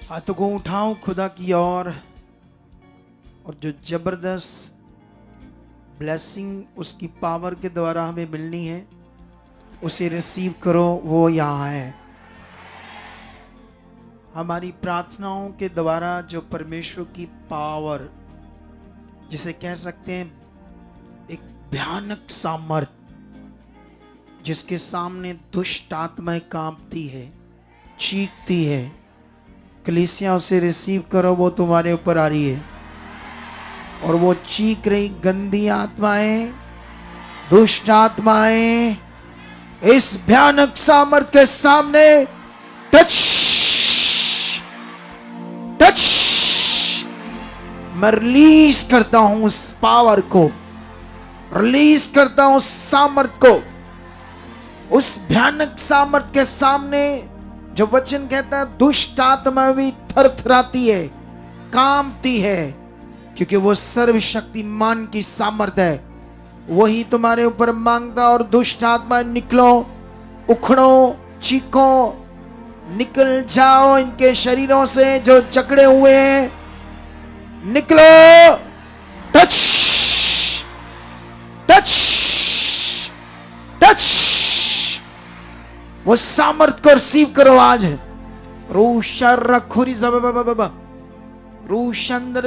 हाथों को उठाओ खुदा की ओर और जो जबरदस्त ब्लेसिंग उसकी पावर के द्वारा हमें मिलनी है उसे रिसीव करो। वो यहाँ है। हमारी प्रार्थनाओं के द्वारा जो परमेश्वर की पावर, जिसे कह सकते हैं एक भयानक सामर्थ, जिसके सामने दुष्ट आत्माएं कांपती है, चीखती है, कलीसिया उसे रिसीव करो। वो तुम्हारे ऊपर आ रही है और वो चीख रही गंदी आत्माएं, दुष्ट आत्माएं इस भयानक सामर्थ के सामने टच टच, मैं रिलीज करता हूं उस पावर को, रिलीज करता हूं उस सामर्थ को। उस भयानक सामर्थ के सामने जो वचन कहता है दुष्ट आत्मा भी थरथराती है, कांपती है, क्योंकि वो सर्वशक्तिमान की सामर्थ है। वही तुम्हारे ऊपर मांगता। और दुष्ट आत्मा निकलो, उखड़ो, चीखो, निकल जाओ इनके शरीरों से जो जकड़े हुए हैं, निकलो। टच टच टच, वो सामर्थ को रिसीव करो आज। रूशर खुरी रूशंदर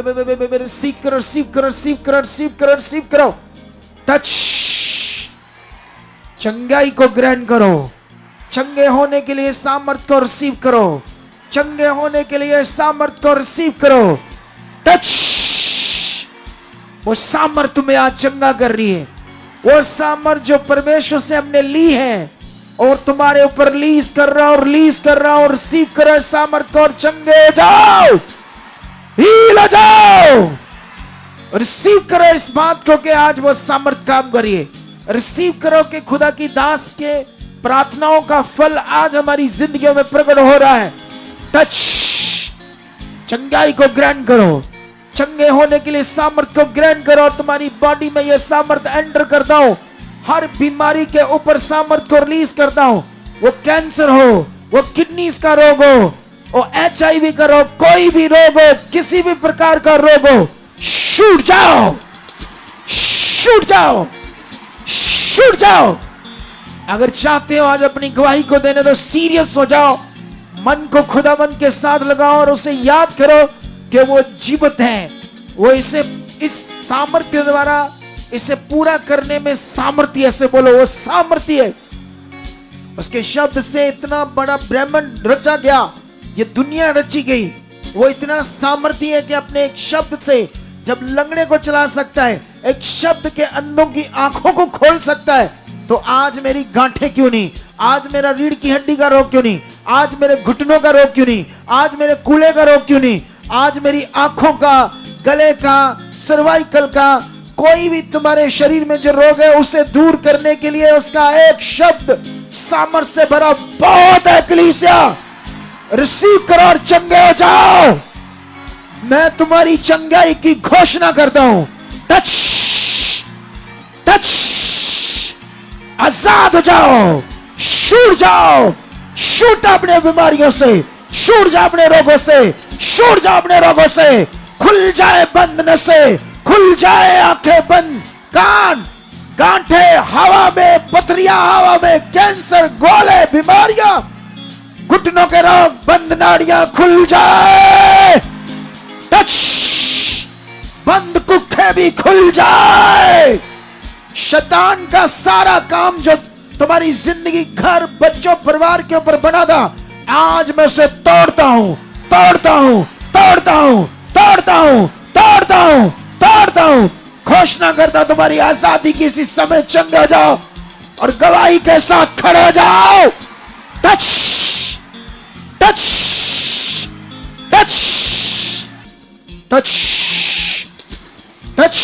रिसीव करो, रिसीव करो, रिसीव करो, रिसीव करो, रिसीव करो। टच, चंगाई को ग्रहण करो। चंगे होने के लिए सामर्थ को रिसीव करो। चंगे होने के लिए सामर्थ को रिसीव करो। टच, वो सामर्थ तुम्हें आज चंगा कर रही है। वो सामर्थ जो परमेश्वर से हमने ली है और तुम्हारे ऊपर रिलीज कर रहा हूं, रिलीज कर रहा हूं। रिसीव करो सामर्थ को और चंगे हो जाओ, हील हो जाओ। रिसीव करो इस बात को कि आज वो सामर्थ काम करिए। रिसीव करो कि खुदा की दास के प्रार्थनाओं का फल आज हमारी जिंदगियों में प्रकट हो रहा है। टच, चंगाई को ग्रहण करो। चंगे होने के लिए सामर्थ को ग्रहण करो और तुम्हारी बॉडी में यह सामर्थ एंटर करता हूं। हर बीमारी के ऊपर सामर्थ को रिलीज करता हूं। वो कैंसर हो, वो किडनीज का रोग हो, वो HIV का रोग, कोई भी रोग हो, किसी भी प्रकार का रोग हो, छूट जाओ, छूट जाओ, छूट जाओ। अगर चाहते हो आज अपनी गवाही को देने तो सीरियस हो जाओ। मन को खुदावंद के साथ लगाओ और उसे याद करो कि वो जीवित है। वो इसे इस सामर्थ्य के द्वारा इसे पूरा करने में सामर्थ्य से बोलो, वो सामर्थ्य है। उसके शब्द से इतना बड़ा ब्रह्मांड रचा गया, ये दुनिया रची गई। वो इतना सामर्थ्य है कि अपने एक शब्द से जब लंगड़े को चला सकता है, एक शब्द के अंधों की आंखों को खोल सकता है। तो आज मेरी गांठें क्यों नहीं, आज मेरा रीढ़ की हड्डी का रोग क्यों नहीं, आज मेरे घुटनों का रोग क्यों नहीं, आज मेरे कूल्हे का रोग क्यों नहीं, आज मेरी आंखों का, गले का, सर्वाइकल का, कोई भी तुम्हारे शरीर में जो रोग है उसे दूर करने के लिए उसका एक शब्द सामर्थ्य से भरा बहुत है। कलीसिया रिसीव करो और चंगे हो जाओ। मैं तुम्हारी चंगाई की घोषणा करता हूं। टच टच, आजाद हो जाओ, छूट जाओ, छूट अपने बीमारियों से, छूट जाओ अपने रोगों से, छूट जाओ अपने रोगों से। खुल जाए बंद नसें, खुल जाए आंखें बंद, कान, गांठे हवा में, पथरियां हवा में, कैंसर, गोले, बीमारियां, घुटनों के रोग, बंद नाड़ियां खुल जाए। टच, बंद कुखे भी खुल जाए। शैतान का सारा काम जो तुम्हारी जिंदगी, घर, बच्चों, परिवार के ऊपर बना था, आज मैं उसे तोड़ता हूं, तोड़ता हूं, तोड़ता हूं, तोड़ता हूं, तोड़ता हूं, तोड़ता हूं। घोषणा करता तुम्हारी आजादी की इसी समय चंगे हो जाओ और गवाही के साथ खड़े हो जाओ। Touch touch touch touch touch,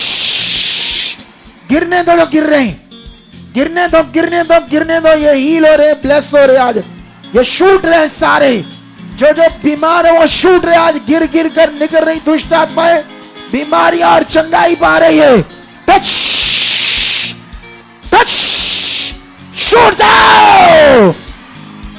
गिरने दो जो गिर रहे हैं, गिरने दो, गिरने दो, गिरने दो। ये हील हो रहे, ब्लेस हो रहे, आज ये छूट रहे सारे। जो जो बीमार है वो छूट रहे, आज गिर गिर कर निकल रही दुष्ट आत्माएं, बीमारियां और चंगाई पा रही है। टच टच, छूट जाओ,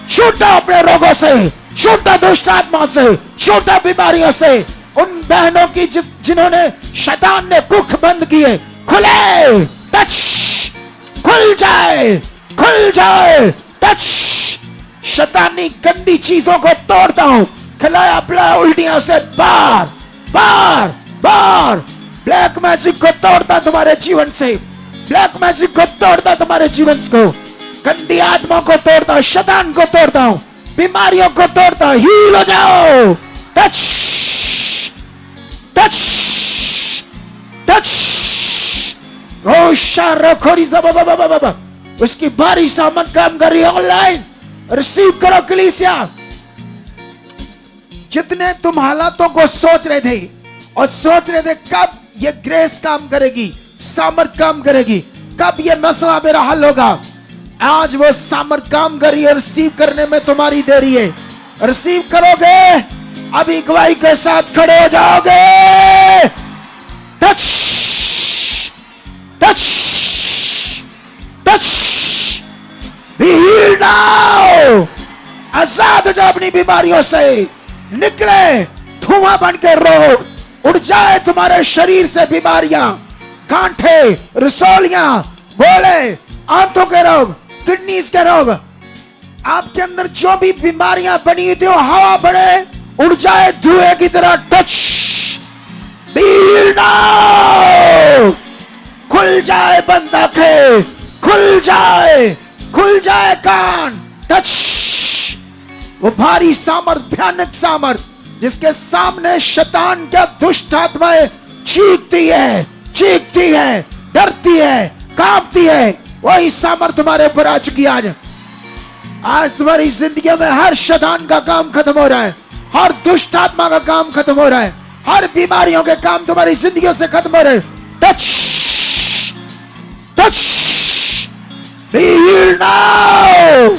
छूट जाओ अपने रोगों से, छोटा दुष्ट आत्मा से, छोटा बीमारियों से, उन बहनों की जिन्होंने शैतान ने कुख बंद किए, खुले, टच, खुल जाए, खुल जाए, टच। शैतानी गंदी चीजों को तोड़ता हूं, खिलाया पिलाया उल्टियों से बाहर, बाहर, बाहर। ब्लैक मैजिक को तोड़ता तुम्हारे जीवन से, ब्लैक मैजिक को तोड़ता तुम्हारे जीवन को, गंदी आत्मा को तोड़ता, शैतान को तोड़ता हूं, बीमारियों को तोड़ता, हील हो जाओ। Touch, touch, touch. रोशा रखोरी सब उसकी भारी सामान काम कर रही है ऑनलाइन, रिसीव करो कलीसिया। जितने तुम हालातों को सोच रहे थे और सोच रहे थे कब ये ग्रेस काम करेगी, सामर्थ काम करेगी, कब ये मसला मेरा हल होगा, आज वो सामर्थ काम कर रही है। रिसीव करने में तुम्हारी देरी है, रिसीव करोगे अभी गवाही के साथ खड़े हो जाओगे। Touch, touch, touch, be healed now. आजाद हो जाओ अपनी बीमारियों से, निकले धुआं बन के रोग, उड़ जाए तुम्हारे शरीर से बीमारियां, गांठे, रसोलियां, बोले, आंतों के रोग, किडनीज के रोग, आपके अंदर जो भी बीमारियां बनी हुई थी वो हवा बढ़े, उड़ जाए धुएं की तरह। Touch, be healed now. खुल जाए बंद आंखें, खुल जाए, खुल जाए कान। टच, वो भारी सामर्थ, भयानक सामर्थ जिसके सामने शैतान क्या दुष्ट आत्माएं चीखती है, चीखती है, डरती है, कांपती है, वही सामर्थ तुम्हारे ऊपर आ चुकी है। आज तुम्हारी जिंदगी में हर शैतान का काम खत्म हो रहा है, हर दुष्ट आत्मा का काम खत्म हो रहा है, हर बीमारियों के काम तुम्हारी जिंदगियों से खत्म हो रहे हैं। Touch, touch, be healed now.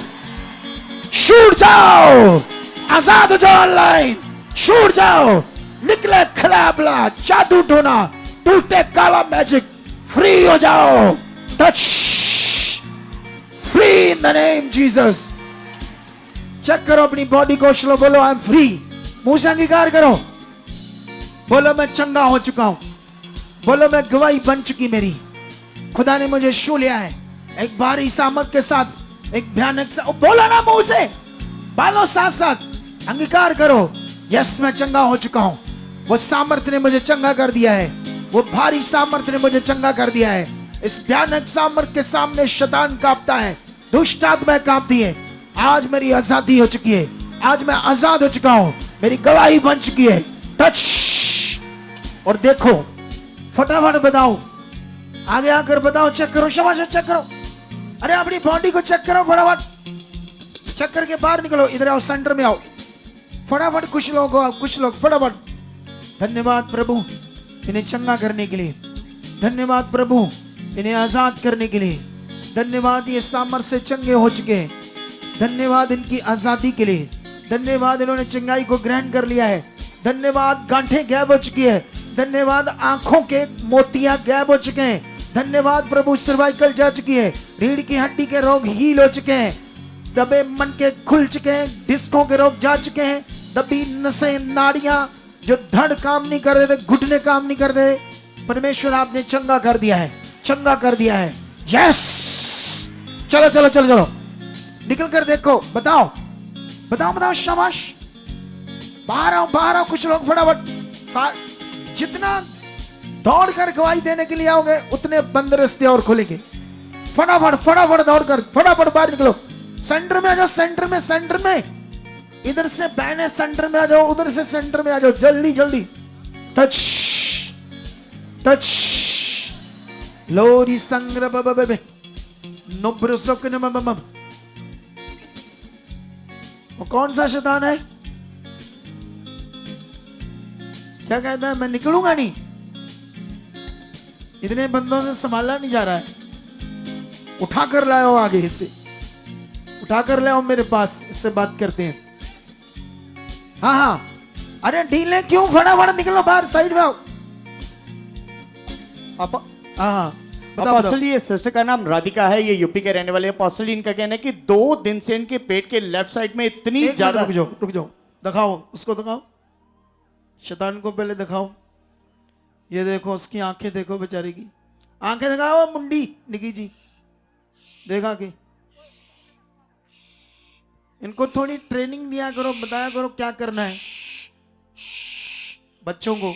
छूट जाओ, आजाद हो जाओ ऑनलाइन, छूट जाओ, निकले खलाबला, जादू टोना, टूटे काला मैजिक, फ्री हो जाओ। Touch, free in the name Jesus. Check करो अपनी बॉडी को, चलो बोलो आई एम फ्री, मुंह से अंगीकार करो, बोलो मैं चंगा हो चुका हूं, बोलो मैं गवाही बन चुकी मेरी, खुदा ने मुझे छू लिया है एक भारी सामर्थ के साथ, एक भयानक बोलो ना मुंह से, बालों साथ साथ अंगीकार करो, यस मैं चंगा हो चुका हूं, वो सामर्थ ने मुझे चंगा कर दिया है, वो भारी सामर्थ ने मुझे चंगा कर दिया है। इस भयानक सामर्थ के सामने शैतान कांपता है, दुष्ट आत्माएं कांपती है। आज मेरी आजादी हो चुकी है, आज मैं आजाद हो चुका हूं, मेरी गवाही बन चुकी है। टच, और देखो फटाफट बताओ, आगे आकर बताओ, चेक करो, शाबाश चेक करो, अरे अपनी बॉडी को चेक करो फटाफट, चेक करके बाहर निकलो, इधर आओ, सेंटर में आओ फटाफट, कुछ लोग फटाफट। धन्यवाद प्रभु इन्हें चंगा करने के लिए, धन्यवाद प्रभु इन्हें आजाद करने के लिए, धन्यवाद ये सामर्थ्य से चंगे हो चुके हैं, धन्यवाद इनकी आजादी के लिए, धन्यवाद इन्होंने चंगाई को ग्रहण कर लिया है, धन्यवाद गांठें गायब हो चुकी है, धन्यवाद आंखों के मोतियां गायब हो चुके हैं, धन्यवाद प्रभु सर्वाइकल जा चुकी है, रीढ़ की हड्डी के रोग हील हो चुके हैं, दबे मन के खुल चुके हैं, डिस्कों के रोग जा चुके हैं, दबी नसें, नाड़ियां जो धड़ काम नहीं कर रहे थे, घुटने काम नहीं कर रहे, परमेश्वर आपने चंगा कर दिया है, चंगा कर दिया है। यस, चलो चलो चलो चलो, निकल कर देखो, बताओ बताओ बताओ, शाबाश, बाहर आओ कुछ लोग फटाफट, जितना दौड़ कर गवाही देने के लिए आओगे उतने बंद रास्ते और खुलेंगे। फटाफट फटाफट दौड़ कर फटाफट बाहर निकलो, सेंटर में आ जाओ, सेंटर में इधर से बहने सेंटर में आ जाओ, उधर से सेंटर में आ जाओ, जल्दी जल्दी। टच टच, लोरी संग्र बबे नोब्रसोक न मम। वो कौन सा शैतान है, क्या कहता है, मैं निकलूंगा नहीं, इतने बंदों से संभाला नहीं जा रहा है, उठाकर लाओ, आगे से उठाकर लाओ मेरे पास, इससे बात करते हैं। हाँ, अरे ढीले क्यों, फटाफट निकलो बाहर, साइड में आओ। हाँ, अपोस्टल जी, ये सिस्टर का नाम राधिका है, ये यूपी के रहने वाले। अपोस्टल जी, इनका कहना है कि 2 दिन से इनके पेट के लेफ्ट साइड में इतनी एक मिनट ज्यादा। रुक जाओ, दिखाओ उसको, दिखाओ शैतान को पहले दिखाओ। ये देखो उसकी आंखें, देखो बेचारी की आंखें दिखाओ। मुंडी निकी जी देखा कि इनको थोड़ी ट्रेनिंग दिया करो, बताया करो क्या करना है बच्चों को।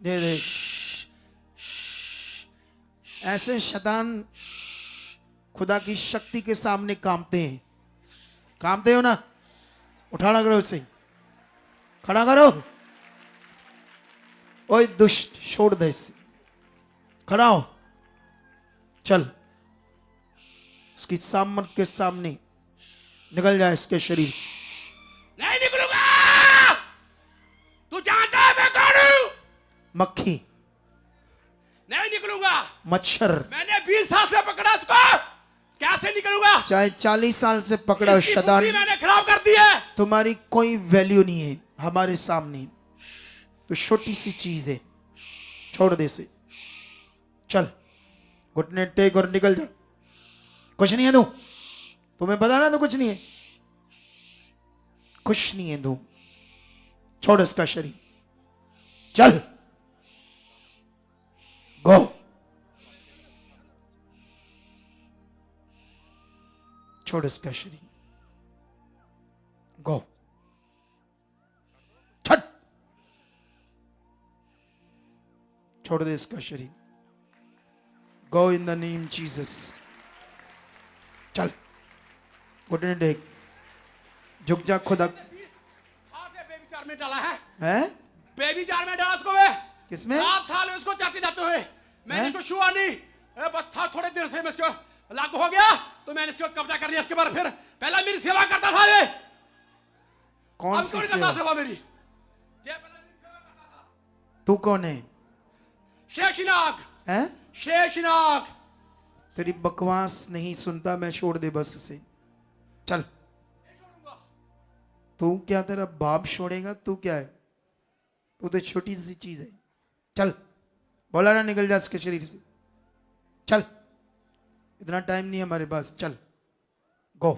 दे दे ऐसे शैतान खुदा की शक्ति के सामने कांपते हैं। कांपते हो ना? उठाना करो उसे, खड़ा करो। ओए दुष्ट, छोड़ दे इसे, खड़ा हो, चल। उसकी सामर्थ के सामने निकल जाए इसके शरीर से। नहीं निकलूंगा। तू जानता है मैं कौन हूं? मक्खी, नहीं निकलूंगा। मच्छर, मैंने 20 साल से पकड़ा इसको, कैसे निकलूंगा? चाहे 40 साल से पकड़ा इसकी शैतान, बुद्धि मैंने खराब कर दी है। तुम्हारी कोई वैल्यू नहीं है हमारे सामने। तो छोटी सी चीज है, छोड़ दे इसे, चल घुटने टेक और निकल जा। कुछ नहीं है तू, तुम्हें पता ना तो कुछ नहीं है, कुछ नहीं है तू, छोड़ इसका शरीर, चल गो। छोड़ इसका शरीर, गो, छट, छोड़ दे इसका शरीर, गो इन द नेम जीसस। चल घुटने टेक, झुक जा खुदा। बेबी जार में डाला है, हैं? बेबी जार में डाला उसको। वे किसमें? 7 साल हुए उसको चाची जाते हुए, मैंने हैं? तो छुआ नहीं। बच्चा थोड़े देर से मैं इसको लागू हो गया तो मैंने इसको कब्जा कर लिया। इसके बाद फिर पहला मेरी सेवा करता था ये। कौन अब सी कोई सेवा? करता सेवा मेरी। ये पहले मेरी सेवा करता था। तू कौन है? शेषनाग, हैं? शेषनाग। तेरी बकवास नहीं सुनता मैं, छोड़ दे बस इसे, चल। तू क्या, तेरा बाप छोड़ेगा? तू क्या है? तू तो छोटी सी चीज है, चल। बोला ना निकल जा इसके शरीर से, चल। इतना टाइम नहीं है हमारे पास, चल go.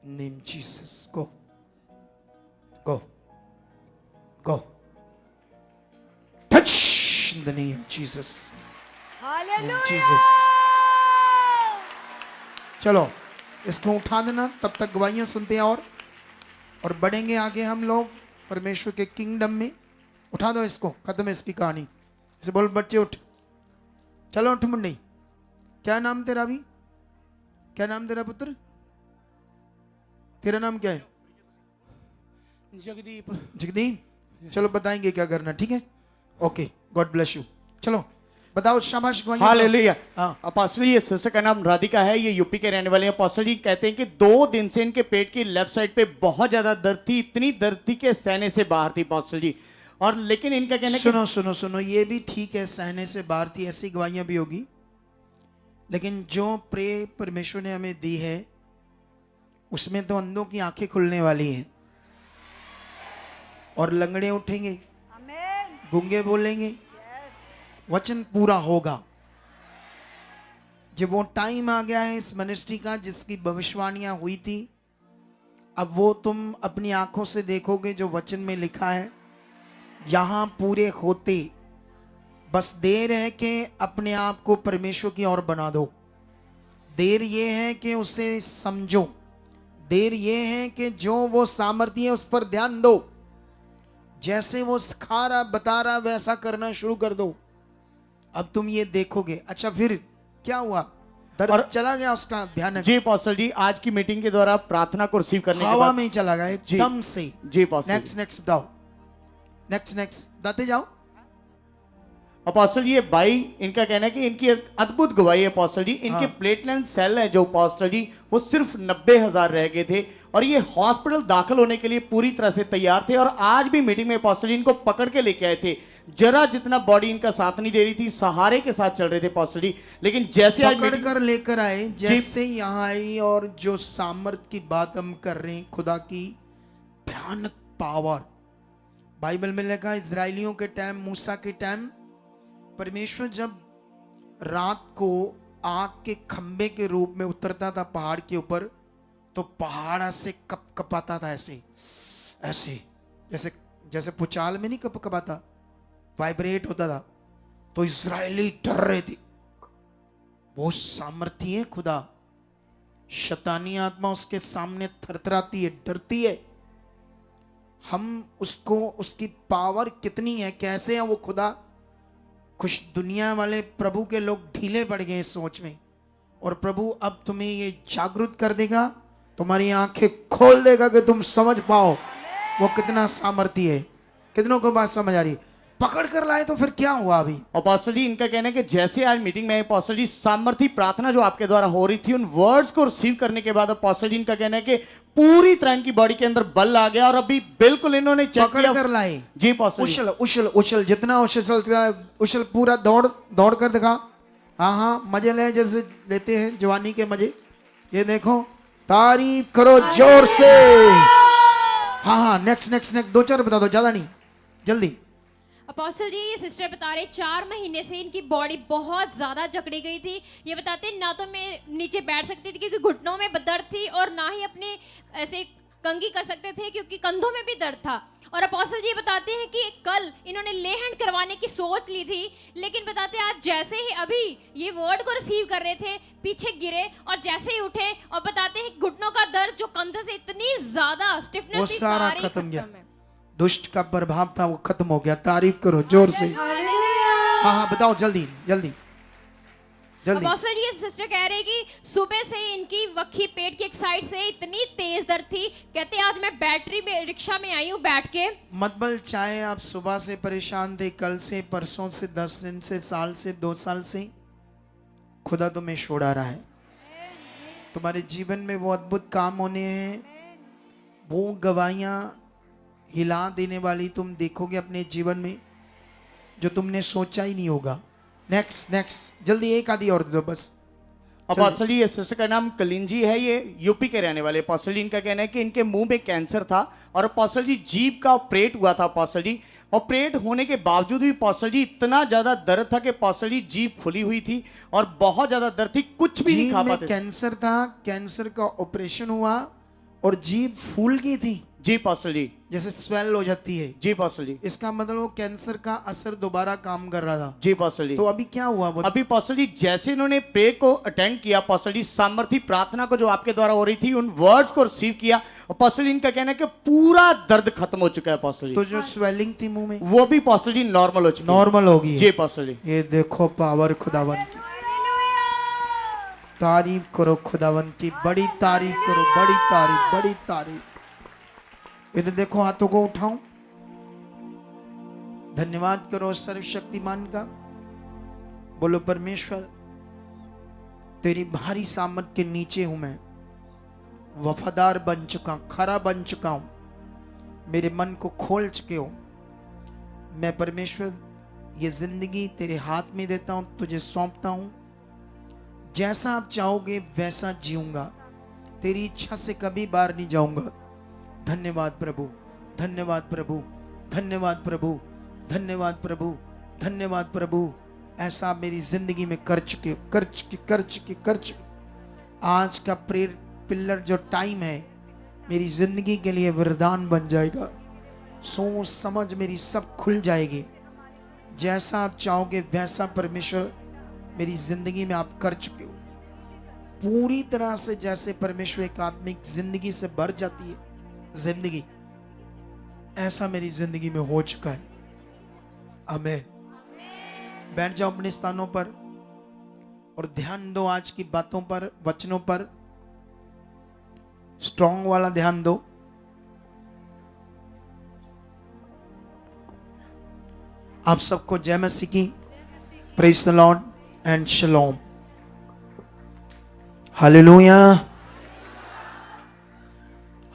Name Jesus, go go go, touch in the name Jesus, Jesus. चलो इसको उठा देना, तब तक गवाहियां सुनते हैं और बढ़ेंगे आगे हम लोग परमेश्वर के किंगडम में। उठा दो इसको, खत्म है इसकी कहानी। इसे बोल बच्चे उठ, चलो उठ मुंडी। क्या नाम तेरा? अभी क्या नाम तेरा पुत्र? तेरा नाम क्या है? जगदीप। जगदीप। चलो बताएंगे क्या करना, ठीक है? Okay, God bless you. चलो बताओ, शाबाश गवाहियां। हालेलुया। हाँ। अपोस्टल जी, ये सिस्टर का नाम राधिका है, ये यूपी के रहने वाले हैं। अपोस्टल जी कहते हैं कि 2 दिन से इनके पेट की लेफ्ट साइड पे बहुत ज्यादा दर्द थी, इतनी दर्द थी कि सहने से बाहर थी अपोस्टल जी। और लेकिन इनका कहना है सुनो सुनो सुनो, ये भी ठीक है, सहने से बाहर थी, ऐसी गवाहियां भी होगी। लेकिन जो प्रे परमेश्वर ने हमें दी है उसमें तो अंधों की आंखें खुलने वाली हैं और लंगड़े उठेंगे, गूंगे बोलेंगे, वचन पूरा होगा। जब वो टाइम आ गया है इस मिनिस्ट्री का जिसकी भविष्यवाणियां हुई थी, अब वो तुम अपनी आंखों से देखोगे जो वचन में लिखा है, यहां पूरे होते। बस देर है कि अपने आप को परमेश्वर की ओर बना दो। देर ये है कि उसे समझो। देर ये है कि जो वो सामर्थ्य है उस पर ध्यान दो। जैसे वो सिखा रहा बता रहा वैसा करना शुरू कर दो। अब तुम ये देखोगे। अच्छा फिर क्या हुआ? दर्द और चला गया उसका? ध्यान जी अपोस्टल जी, आज की मीटिंग के द्वारा प्रार्थना को रिसीव करने के हवा बाद में ही चला गया एकदम से। जी अपोस्टल नेक्स्ट नेक्स्ट बताओ, नेक्स्ट नेक्स्ट बताते जाओ। अपोस्टल जी, ये भाई इनका कहना है कि इनकी एक अद्भुत गवाही है अपोस्टल जी। इनके हाँ। प्लेटलेट सेल है जो अपोस्टल जी, वो सिर्फ 90,000 रह गए थे और ये हॉस्पिटल दाखिल होने के लिए पूरी तरह से तैयार थे। और आज भी मीटिंग में अपोस्टल जी इनको पकड़ के लेके आए थे। जरा जितना बॉडी इनका साथ नहीं दे रही थी, सहारे के साथ चल रहे थे अपोस्टल जी। लेकिन जैसे आज पकड़ कर लेकर आए, जैसे यहाँ आई और जो सामर्थ की बात हम कर रहे हैं, खुदा की भयानक पावर बाइबल में लिखा इजराइलियों के टाइम, मूसा के टाइम, परमेश्वर जब रात को आग के खंबे के रूप में उतरता था पहाड़ के ऊपर, तो पहाड़ ऐसे कप कपाता था, ऐसे ऐसे जैसे जैसे पुचाल में नहीं कप कपाता, वाइब्रेट होता था। तो इजरायली डर रहे थे। वो सामर्थ्य है खुदा, शैतानी आत्मा उसके सामने थरथराती है, डरती है। हम उसको, उसकी पावर कितनी है, कैसे है वो खुदा। कुछ दुनिया वाले प्रभु के लोग ढीले पड़ गए इस सोच में, और प्रभु अब तुम्हें ये जागरूक कर देगा, तुम्हारी आंखें खोल देगा कि तुम समझ पाओ वो कितना सामर्थ्य है। कितनों को बात समझ आ रही? पकड़ कर लाए तो फिर क्या हुआ अभी? अपोस्टल जी, इनका कहना है कि जैसे आज मीटिंग में अपोस्टल जी सामर्थी प्रार्थना जो आपके द्वारा हो रही थी, उन वर्ड्स को रिसीव करने के बाद अपोस्टल जी इनका कहना है कि पूरी तरह इनकी बॉडी के अंदर बल आ गया, और अभी बिल्कुल इन्होंने चेक पकड़ किया। कर लाए। जी अपोस्टल जी। उछल उछल उछल, जितना उछल सकता है उछल, पूरा दौड़ दौड़ कर दिखा। हाँ हाँ, मजे ले जैसे लेते हैं जवानी के मजे। ये देखो, तारीफ करो जोर से। हाँ हाँ, नेक्स्ट नेक्स्ट नेक्स्ट, दो चार बता दो, ज्यादा नहीं, जल्दी। अपोस्टल जी, ये सिस्टर बता रहे 4 महीने से इनकी बॉडी बहुत ज्यादा जकड़ी गई थी। ये बताते ना तो मैं नीचे बैठ सकती थी क्योंकि घुटनों में दर्द थी, और ना ही अपने ऐसे कंघी कर सकते थे क्योंकि कंधों में भी दर्द था। और अपोस्टल जी बताते हैं कि कल इन्होंने ले हैंड करवाने की सोच ली थी, लेकिन बताते हैं आज जैसे ही अभी ये वर्ड को रिसीव कर रहे थे, पीछे गिरे और जैसे ही उठे, और बताते हैं घुटनों का दर्द जो कंधों से इतनी ज्यादा स्टिफनेस वो थी, सारा सारी खत्म गया। है। दुष्ट का प्रभाव था वो खत्म हो गया। तारीफ करो जोर से। हाँ हाँ, बताओ जल्दी जल्दी जल्दी। अपोस्टल जी, ये सिस्टर कह रहे कि सुबह से इनकी वक्खी पेट की एक साइड से इतनी तेज दर्द थी, कहते आज मैं बैटरी में रिक्शा में आई हूँ बैठ के। मतबल चाहे आप सुबह से परेशान थे, कल से, परसों से, 10 दिन से, साल से, 2 साल से, खुदा तुम्हें छोड़ा रहा है। तुम्हारे जीवन में वो अद्भुत काम होने हैं, वो गवाहियां हिला देने वाली तुम देखोगे अपने जीवन में, जो तुमने सोचा ही नहीं होगा। नेक्स्ट नेक्स्ट, जल्दी एक आधी और दे दो बस। अपोस्टल जी, ये सिस्टर का नाम कलिंजी है, ये यूपी के रहने वाले। अपोस्टल जी, इनका कहना है कि इनके मुंह में कैंसर था, और अपोस्टल जी जीभ का ऑपरेट हुआ था। अपोस्टल जी, ऑपरेट होने के बावजूद भी अपोस्टल जी इतना ज्यादा दर्द था कि अपोस्टल जी जीभ फुली हुई थी और बहुत ज्यादा दर्द थी, कुछ भी नहीं खा जीभ में पाते। कैंसर था, कैंसर का ऑपरेशन हुआ और जीभ फूल गई थी, जी अपोस्टल जी। जैसे स्वेल हो जाती है। जी अपोस्टल जी। इसका मतलब वो कैंसर का असर दोबारा काम कर रहा था। जी अपोस्टल जी। तो अभी क्या हुआ? वो अभी अपोस्टल जी जैसे इन्होंने प्रे को अटेंड किया, अपोस्टल जी सामर्थी प्रार्थना को जो आपके द्वारा हो रही थी, उन वर्ड्स को रिसीव किया, अपोस्टल जी इनका कहना है कि पूरा दर्द खत्म हो चुका है। अपोस्टल जी, तो जो स्वेलिंग थी मुंह में, वो भी अपोस्टल जी नॉर्मल हो चुकी है। नॉर्मल होगी। जी अपोस्टल जी। ये देखो पावर खुदावन की। तारीफ करो खुदावन की, बड़ी तारीफ करो, बड़ी तारीफ, बड़ी तारीफ। इधर देखो, हाथों को उठाओ, धन्यवाद करो सर्वशक्तिमान का। बोलो परमेश्वर, तेरी भारी सामर्थ के नीचे हूं मैं, वफादार बन चुका, खरा बन चुका हूं, मेरे मन को खोल चुके हो। मैं परमेश्वर ये जिंदगी तेरे हाथ में देता हूं, तुझे सौंपता हूं। जैसा आप चाहोगे वैसा जीऊंगा, तेरी इच्छा से कभी बाहर नहीं जाऊंगा। धन्यवाद प्रभु, धन्यवाद प्रभु, धन्यवाद प्रभु, धन्यवाद प्रभु, धन्यवाद प्रभु। ऐसा आप मेरी जिंदगी में कर चुके, कर चुके, कर चुके, कर चुके। आज का प्रेयर पिलर जो टाइम है, मेरी जिंदगी के लिए वरदान बन जाएगा। सोच समझ मेरी सब खुल जाएगी। जैसा आप चाहोगे वैसा परमेश्वर मेरी जिंदगी में आप कर चुके हो पूरी तरह से। जैसे परमेश्वर एक आत्मिक जिंदगी से भर जाती है जिंदगी, ऐसा मेरी जिंदगी में हो चुका है। आमीन। बैठ जाओ अपने स्थानों पर और ध्यान दो आज की बातों पर, वचनों पर। स्ट्रॉन्ग वाला ध्यान दो। आप सबको जय मसीह की। Praise the Lord and shalom. Hallelujah,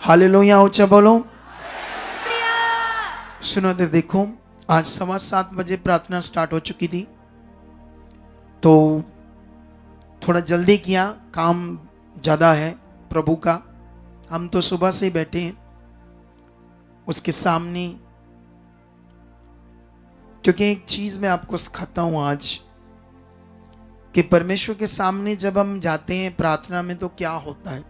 hallelujah, ऊंचा बोलो। सुनो इधर देखो, आज 7:15 बजे प्रार्थना स्टार्ट हो चुकी थी, तो थोड़ा जल्दी किया, काम ज़्यादा है प्रभु का। हम तो सुबह से ही बैठे हैं उसके सामने, क्योंकि एक चीज मैं आपको सिखाता हूं आज कि परमेश्वर के सामने जब हम जाते हैं प्रार्थना में तो क्या होता है,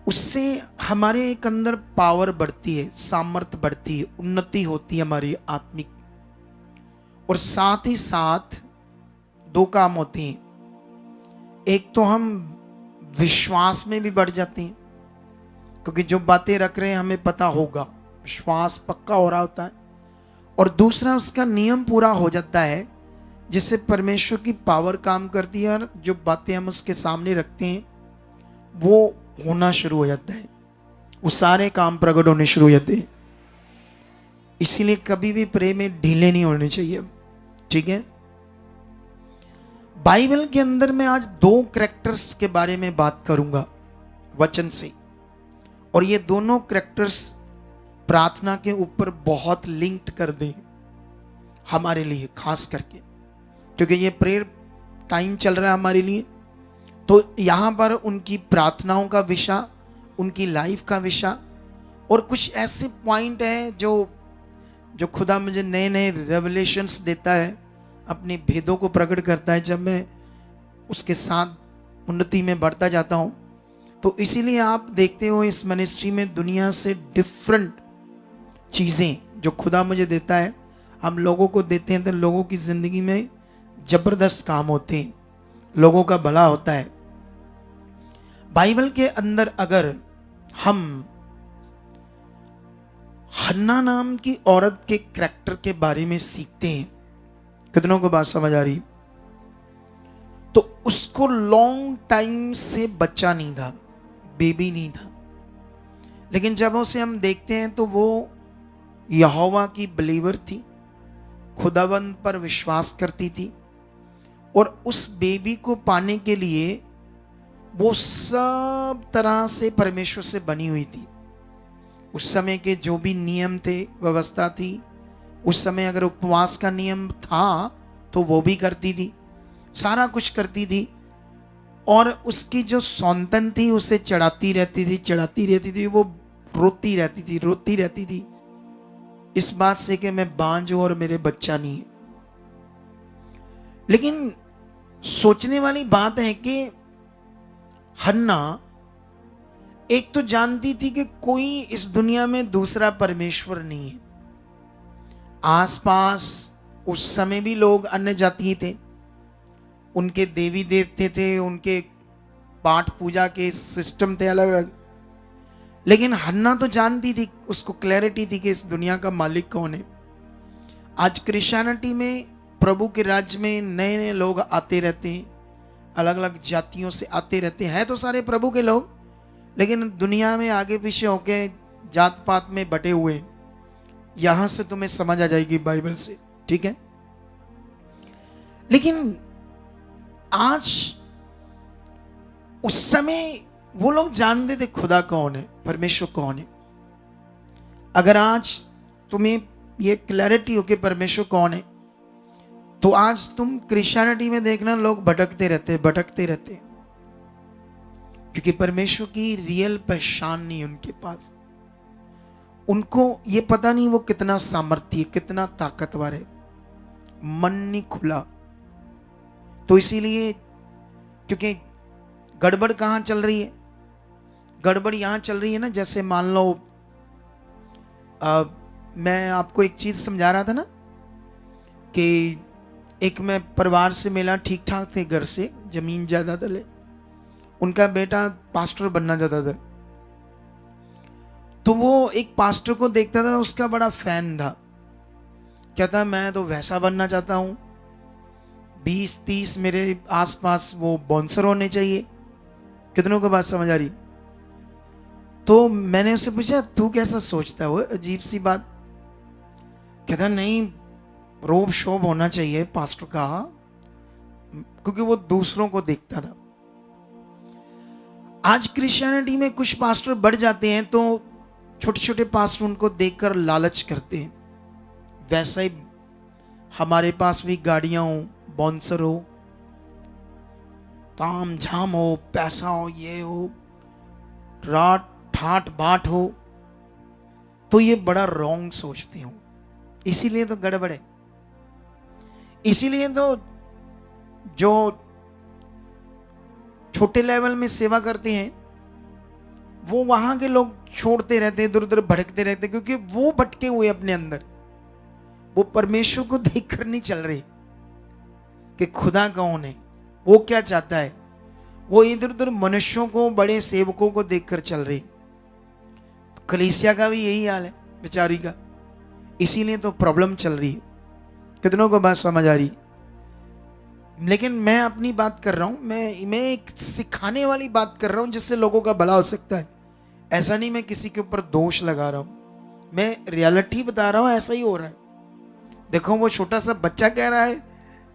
उससे हमारे एक अंदर पावर बढ़ती है, सामर्थ्य बढ़ती है, उन्नति होती है हमारी आत्मिक। और साथ ही साथ दो काम होते हैं, एक तो हम विश्वास में भी बढ़ जाते हैं क्योंकि जो बातें रख रहे हैं हमें पता होगा, विश्वास पक्का हो रहा होता है। और दूसरा उसका नियम पूरा हो जाता है जिससे परमेश्वर की पावर काम करती है और जो बातें हम उसके सामने रखते हैं वो होना शुरू हो जाता है, वो सारे काम प्रकट होने शुरू हो जाते हैं। इसीलिए कभी भी प्रे में ढीले नहीं होने चाहिए, ठीक है। बाइबल के अंदर मैं आज दो कैरेक्टर्स के बारे में बात करूंगा वचन से, और ये दोनों कैरेक्टर्स प्रार्थना के ऊपर बहुत लिंक्ड कर दें हमारे लिए, खास करके क्योंकि ये प्रेयर टाइम चल रहा है हमारे लिए। तो यहां पर उनकी प्रार्थनाओं का विषय, उनकी लाइफ का विषय और कुछ ऐसे पॉइंट है जो खुदा मुझे नए नए रेवलेशंस देता है, अपने भेदों को प्रकट करता है जब मैं उसके साथ उन्नति में बढ़ता जाता हूं। तो इसीलिए आप देखते हो इस मिनिस्ट्री में दुनिया से डिफरेंट चीज़ें जो खुदा मुझे देता है हम लोगों को देते हैं, तो लोगों की ज़िंदगी में ज़बरदस्त काम होते हैं, लोगों का भला होता है। बाइबल के अंदर अगर हम हन्ना नाम की औरत के कैरेक्टर के बारे में सीखते हैं, कितनों को बात समझ आ रही? तो उसको लॉन्ग टाइम से बच्चा नहीं था, बेबी नहीं था, लेकिन जब उसे हम देखते हैं तो वो यहोवा की बिलीवर थी, खुदावंद पर विश्वास करती थी और उस बेबी को पाने के लिए वो सब तरह से परमेश्वर से बनी हुई थी। उस समय के जो भी नियम थे, व्यवस्था थी, उस समय अगर उपवास का नियम था तो वो भी करती थी, सारा कुछ करती थी। और उसकी जो सौंतन थी उसे चढ़ाती रहती थी, वो रोती रहती थी इस बात से कि मैं बांझ हूं और मेरे बच्चा नहीं है। लेकिन सोचने वाली बात है कि हन्ना एक तो जानती थी कि कोई इस दुनिया में दूसरा परमेश्वर नहीं है। आसपास उस समय भी लोग अन्य जातीय थे, उनके देवी देवते थे, उनके पाठ पूजा के सिस्टम थे अलग अलग, लेकिन हन्ना तो जानती थी, उसको क्लैरिटी थी कि इस दुनिया का मालिक कौन है। आज क्रिश्चियनिटी में, प्रभु के राज्य में नए नए लोग आते रहते हैं, अलग अलग जातियों से आते रहते हैं तो सारे प्रभु के लोग, लेकिन दुनिया में आगे पीछे होके जात पात में बटे हुए। यहां से तुम्हें समझ आ जाएगी बाइबल से, ठीक है। लेकिन आज उस समय वो लोग जानते थे खुदा कौन है, परमेश्वर कौन है। अगर आज तुम्हें ये क्लैरिटी हो कि परमेश्वर कौन है, तो आज तुम क्रिश्चियनिटी में देखना लोग भटकते रहते, क्योंकि परमेश्वर की रियल पहचान नहीं उनके पास। उनको ये पता नहीं वो कितना सामर्थ्य, कितना ताकतवर है, मन नहीं खुला। तो इसीलिए, क्योंकि गड़बड़ कहां चल रही है, गड़बड़ यहां चल रही है ना, जैसे मान लो मैं आपको एक चीज समझा रहा था ना कि एक मैं परिवार से मिला, ठीक ठाक थे, घर से जमीन जायदाद ले, उनका बेटा पास्टर बनना चाहता था। तो वो एक पास्टर को देखता था, उसका बड़ा फैन था, कहता मैं तो वैसा बनना चाहता हूं, 20-30 मेरे आसपास वो बाउंसर होने चाहिए। कितनों को बात समझ आ रही? तो मैंने उससे पूछा तू कैसा सोचता है? वो अजीब सी बात, कहता नहीं रोब शोब होना चाहिए पास्टर का, क्योंकि वो दूसरों को देखता था। आज क्रिश्चियनिटी में कुछ पास्टर बढ़ जाते हैं तो छोटे छोटे पास्टर उनको देखकर लालच करते हैं। वैसा ही हमारे पास भी गाड़ियां हो, बाउंसर हो, ताम झाम हो, पैसा हो, ये हो, रात ठाट बाट हो, तो ये बड़ा रॉन्ग सोचते हो। इसीलिए तो गड़बड़ है। इसीलिए तो जो छोटे लेवल में सेवा करते हैं वो वहां के लोग छोड़ते रहते हैं, इधर उधर भटकते रहते हैं, क्योंकि वो भटके हुए अपने अंदर, वो परमेश्वर को देखकर नहीं चल रहे कि खुदा कौन है, वो क्या चाहता है। वो इधर उधर मनुष्यों को, बड़े सेवकों को देखकर चल रही। तो कलीसिया का भी यही हाल है बेचारी का, इसीलिए तो प्रॉब्लम चल रही है। कितनों को बात समझ आ रही? लेकिन मैं अपनी बात कर रहा हूं, मैं एक सिखाने वाली बात कर रहा हूं जिससे लोगों का भला हो सकता है। ऐसा नहीं मैं किसी के ऊपर दोष लगा रहा हूं, मैं रियलिटी बता रहा हूं, ऐसा ही हो रहा है। देखो वो छोटा सा बच्चा कह रहा है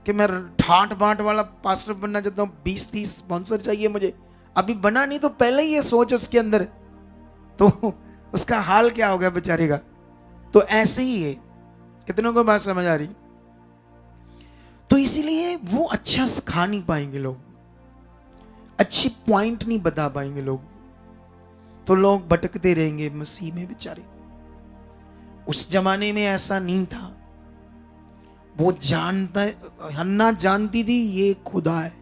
कि मैं ठाट बाट वाला पास्टर बनना चाहता हूँ, 20-30 स्पॉन्सर चाहिए मुझे। अभी बना नहीं तो पहले ही ये सोच उसके अंदर, तो उसका हाल क्या हो गया बेचारे का। तो ऐसे ही है। कितनों को बात समझ आ रही? तो इसीलिए वो अच्छा सिखा नहीं पाएंगे लोग, अच्छी पॉइंट नहीं बता पाएंगे लोग, तो लोग भटकते रहेंगे मसीह में बेचारे। उस जमाने में ऐसा नहीं था। वो जानता, हन्ना जानती थी ये खुदा है,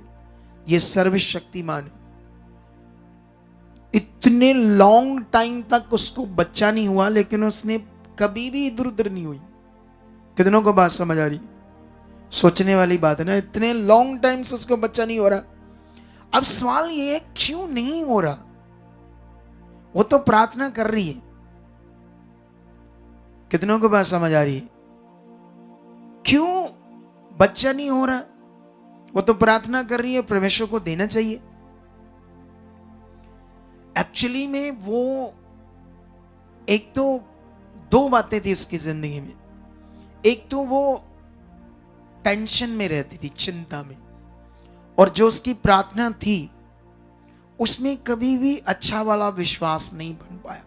ये सर्वशक्तिमान है। इतने लॉन्ग टाइम तक उसको बच्चा नहीं हुआ, लेकिन उसने कभी भी इधर उधर नहीं हुई। कितनों को बात समझ आ रही? सोचने वाली बात है ना, इतने लॉन्ग टाइम से उसको बच्चा नहीं हो रहा। अब सवाल ये है क्यों नहीं हो रहा? वो तो प्रार्थना कर रही है। कितनों को बात समझ आ रही है? क्यों बच्चा नहीं हो रहा? वो तो प्रार्थना कर रही है, परमेश्वर को देना चाहिए। एक्चुअली में वो एक तो दो बातें थी उसकी जिंदगी में। एक तो वो टेंशन में रहती थी, चिंता में, और जो उसकी प्रार्थना थी उसमें कभी भी अच्छा वाला विश्वास नहीं बन पाया।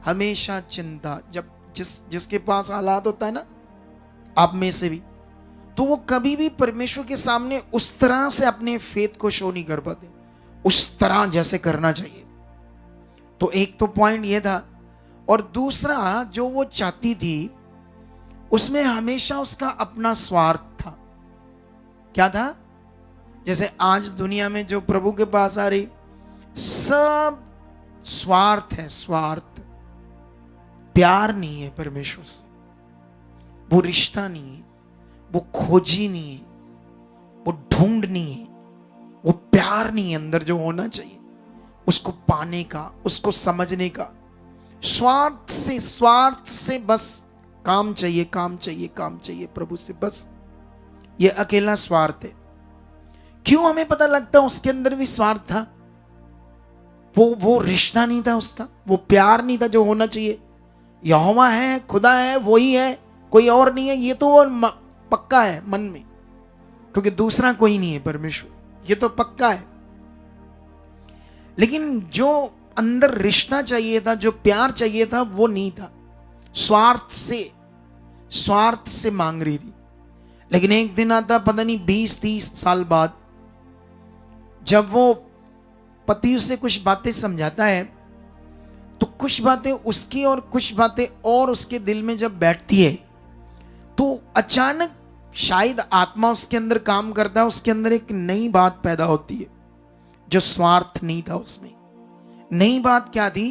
हमेशा चिंता। जब जिसके पास हालात होता है ना, आप में से भी, तो वो कभी भी परमेश्वर के सामने उस तरह से अपने फेथ को शो नहीं कर पाते, उस तरह जैसे करना चाहिए। तो एक तो पॉइंट ये था। और दूसरा जो वो चाहती थी उसमें हमेशा उसका अपना स्वार्थ था। क्या था? जैसे आज दुनिया में जो प्रभु के पास आ रही, सब स्वार्थ है, स्वार्थ। प्यार नहीं है परमेश्वर से, वो रिश्ता नहीं है, वो खोजी नहीं है, वो ढूंढ नहीं है, वो प्यार नहीं है अंदर जो होना चाहिए उसको पाने का, उसको समझने का। स्वार्थ से बस काम चाहिए, काम चाहिए, काम चाहिए प्रभु से, बस ये अकेला स्वार्थ है। क्यों हमें पता लगता है उसके अंदर भी स्वार्थ था? वो रिश्ता नहीं था उसका, वो प्यार नहीं था जो होना चाहिए। यहोवा है, खुदा है, वही है, कोई और नहीं है, ये तो वो पक्का है मन में, क्योंकि दूसरा कोई नहीं है परमेश्वर, ये तो पक्का है। लेकिन जो अंदर रिश्ता चाहिए था, जो प्यार चाहिए था, वो नहीं था। स्वार्थ से मांग रही थी। लेकिन एक दिन आता, पता नहीं 20-30 साल बाद, जब वो पति उसे कुछ बातें समझाता है, तो कुछ बातें उसकी और कुछ बातें और उसके दिल में जब बैठती है, तो अचानक शायद आत्मा उसके अंदर काम करता है, उसके अंदर एक नई बात पैदा होती है जो स्वार्थ नहीं था उसमें। नई बात क्या थी?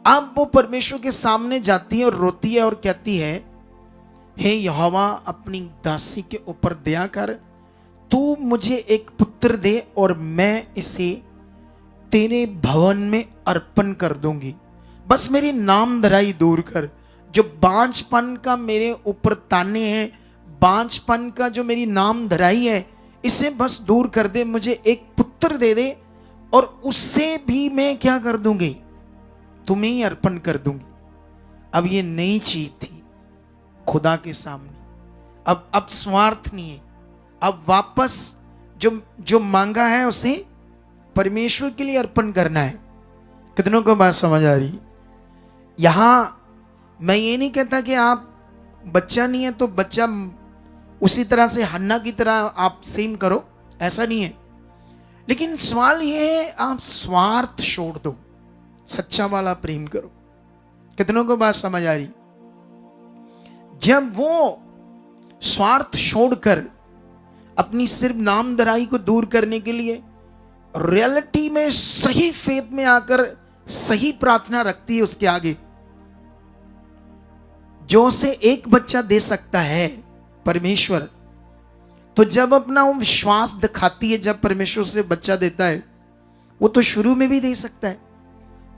अब वो परमेश्वर के सामने जाती है और रोती है और कहती है, हे यहोवा, अपनी दासी के ऊपर दया कर, तू मुझे एक पुत्र दे और मैं इसे तेरे भवन में अर्पण कर दूंगी। बस मेरी नामधराई दूर कर, जो बांझपन का मेरे ऊपर ताने हैं, बांझपन का जो मेरी नामधराई है, इसे बस दूर कर दे, मुझे एक पुत्र दे दे और उससे भी मैं क्या कर दूंगी? तुम्हें ही अर्पण कर दूंगी। अब ये नई चीज थी खुदा के सामने। अब स्वार्थ नहीं है, अब वापस जो मांगा है उसे परमेश्वर के लिए अर्पण करना है। कितनों को बात समझ आ रही? यहां मैं ये नहीं कहता कि आप बच्चा नहीं है तो बच्चा उसी तरह से हन्ना की तरह आप सेम करो, ऐसा नहीं है। लेकिन सवाल ये है, आप स्वार्थ छोड़ दो, सच्चा वाला प्रेम करो। कितनों को बात समझ आ रही? जब वो स्वार्थ छोड़कर अपनी सिर्फ नामधराई को दूर करने के लिए रियलिटी में सही फेथ में आकर सही प्रार्थना रखती है उसके आगे, जो उसे एक बच्चा दे सकता है परमेश्वर, तो जब अपना वो विश्वास दिखाती है, जब परमेश्वर से बच्चा देता है, वो तो शुरू में भी दे सकता है,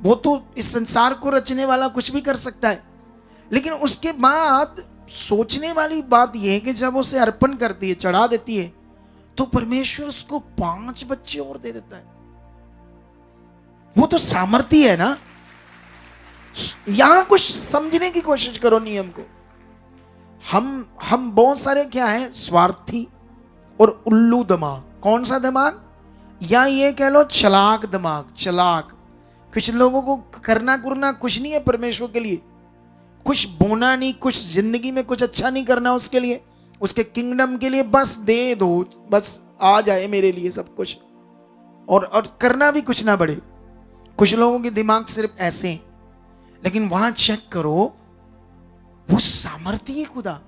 वो तो इस संसार को रचने वाला कुछ भी कर सकता है, लेकिन उसके बाद सोचने वाली बात यह है कि जब उसे अर्पण करती है, चढ़ा देती है, तो परमेश्वर उसको 5 बच्चे और दे देता है। वो तो सामर्थ्य है ना। यहां कुछ समझने की कोशिश करो नियम को। हम बहुत सारे क्या है, स्वार्थी और उल्लू दिमाग। कौन सा दिमाग? या ये कह लो चलाक दिमाग, चलाक। कुछ लोगों को करना कुछ नहीं है परमेश्वर के लिए, कुछ बोना नहीं, कुछ जिंदगी में कुछ अच्छा नहीं करना उसके लिए, उसके किंगडम के लिए बस दे दो, बस आ जाए मेरे लिए सब कुछ, और करना भी कुछ ना बढ़े। कुछ लोगों के दिमाग सिर्फ ऐसे हैं, लेकिन वहां चेक करो, वो सामर्थ्य खुदा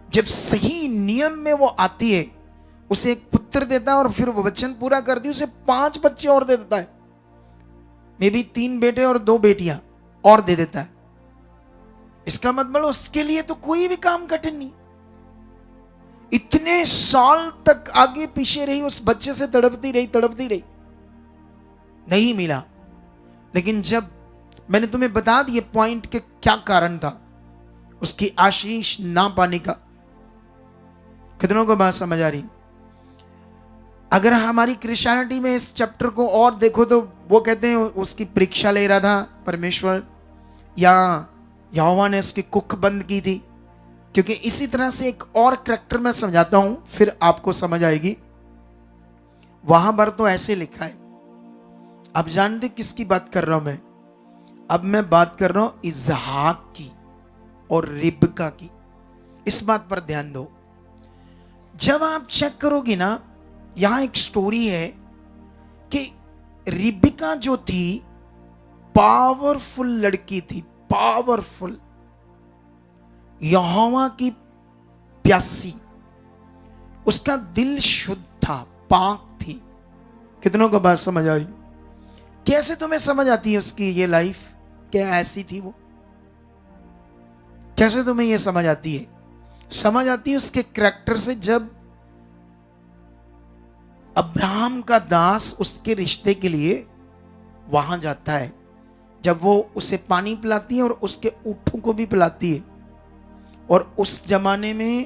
जब सही नियम में वो आती है, उसे एक पुत्र देता है और फिर वो वचन पूरा करती है, उसे 5 बच्चे और दे देता है, मे भी 3 बेटे और 2 बेटियां और दे देता है। इसका मतलब उसके लिए तो कोई भी काम कठिन नहीं। इतने साल तक आगे पीछे रही, उस बच्चे से तड़पती रही, नहीं मिला। लेकिन जब मैंने तुम्हें बता दिए पॉइंट के क्या कारण था उसकी आशीष ना पाने का, कितनों को बात समझ आ रही? अगर हमारी क्रिश्चियनिटी में इस चैप्टर को और देखो तो वो कहते हैं उसकी परीक्षा ले रहा था परमेश्वर, या यहोवा ने उसकी कुख बंद की थी। क्योंकि इसी तरह से एक और करैक्टर मैं समझाता हूं, फिर आपको समझ आएगी। वहां पर तो ऐसे लिखा है, अब जानते किसकी बात कर रहा हूं मैं? अब मैं बात कर रहा हूं इसहाक की और रिबका की। इस बात पर ध्यान दो। जब आप चेक करोगे ना, यहां एक स्टोरी है कि रिबका जो थी पावरफुल लड़की थी, पावरफुल, यहोवा की प्यासी, उसका दिल शुद्ध था, पाक थी। कितनों को बात समझ आ रही? कैसे तुम्हें समझ आती है उसकी ये लाइफ, क्या ऐसी थी वो? कैसे तुम्हें ये समझ आती है? समझ आती है उसके करैक्टर से। जब अब्राहम का दास उसके रिश्ते के लिए वहां जाता है, जब वो उसे पानी पिलाती है और उसके ऊँटों को भी पिलाती है, और उस जमाने में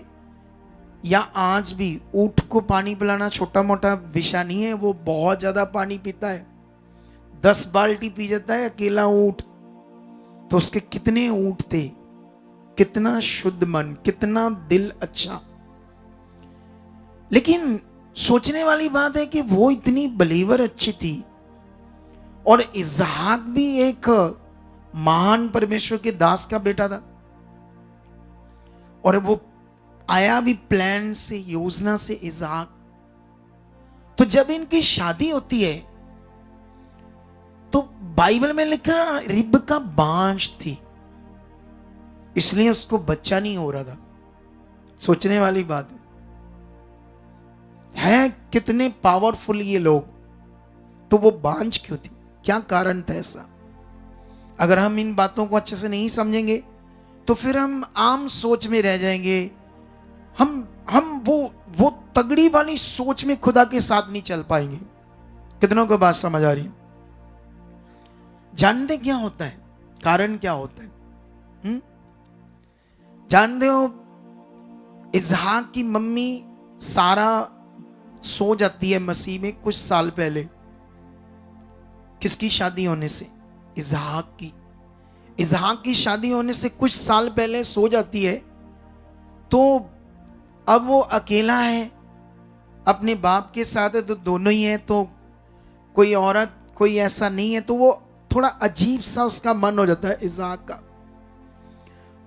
या आज भी ऊँट को पानी पिलाना छोटा मोटा विषय नहीं है, वो बहुत ज्यादा पानी पीता है, 10 बाल्टी पी जाता है अकेला ऊँट। तो उसके कितने ऊँट थे, कितना शुद्ध मन, कितना दिल अच्छा। लेकिन सोचने वाली बात है कि वो इतनी बिलीवर अच्छी थी, और इसहाक भी एक महान परमेश्वर के दास का बेटा था, और वो आया भी प्लान से, योजना से इसहाक। तो जब इनकी शादी होती है तो बाइबल में लिखा रिबका बांझ थी, इसलिए उसको बच्चा नहीं हो रहा था। सोचने वाली बात है कितने पावरफुल ये लोग, तो वो बांझ क्यों थी? क्या कारण था ऐसा? अगर हम इन बातों को अच्छे से नहीं समझेंगे तो फिर हम आम सोच में रह जाएंगे। हम वो तगड़ी वाली सोच में खुदा के साथ नहीं चल पाएंगे। कितनों को बात समझ आ रही? जानते क्या होता है, कारण क्या होता है? जानते हो, इसहाक की मम्मी सारा सो जाती है मसीह में कुछ साल पहले। किसकी शादी होने से? इसहाक की। इसहाक की शादी होने से कुछ साल पहले सो जाती है। तो अब वो अकेला है, अपने बाप के साथ है, तो दोनों ही है, तो कोई औरत कोई ऐसा नहीं है, तो वो थोड़ा अजीब सा उसका मन हो जाता है इसहाक का।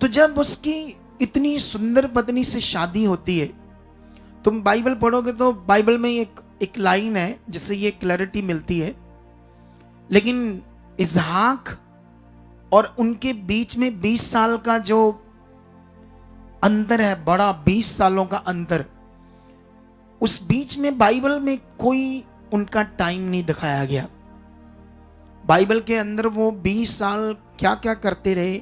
तो जब उसकी इतनी सुंदर पत्नी से शादी होती है, तुम बाइबल पढ़ोगे तो बाइबल में एक लाइन है जिससे ये क्लैरिटी मिलती है। लेकिन इसहाक और उनके बीच में 20 साल का जो अंतर है बड़ा, 20 सालों का अंतर। उस बीच में बाइबल में कोई उनका टाइम नहीं दिखाया गया। बाइबल के अंदर वो 20 साल क्या क्या करते रहे,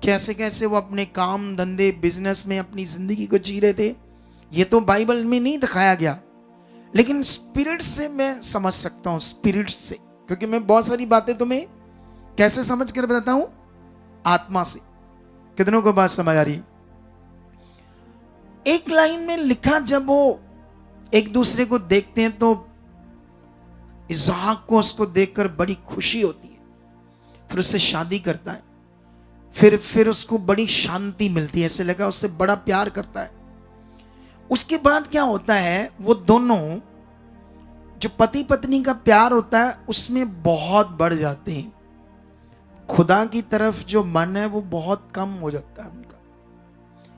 कैसे कैसे वो अपने काम धंधे बिजनेस में अपनी जिंदगी को जी रहे थे, ये तो बाइबल में नहीं दिखाया गया। लेकिन स्पिरिट से मैं समझ सकता हूं, स्पिरिट से, क्योंकि मैं बहुत सारी बातें तुम्हें कैसे समझ कर बताता हूं, आत्मा से। कितनों को बात समझ आ रही? एक लाइन में लिखा, जब वो एक दूसरे को देखते हैं तो इसहाक को उसको देखकर बड़ी खुशी होती है, फिर उससे शादी करता है, फिर उसको बड़ी शांति मिलती है, ऐसे लगा उससे बड़ा प्यार करता है। उसके बाद क्या होता है, वो दोनों जो पति पत्नी का प्यार होता है उसमें बहुत बढ़ जाते हैं। खुदा की तरफ जो मन है वो बहुत कम हो जाता है उनका।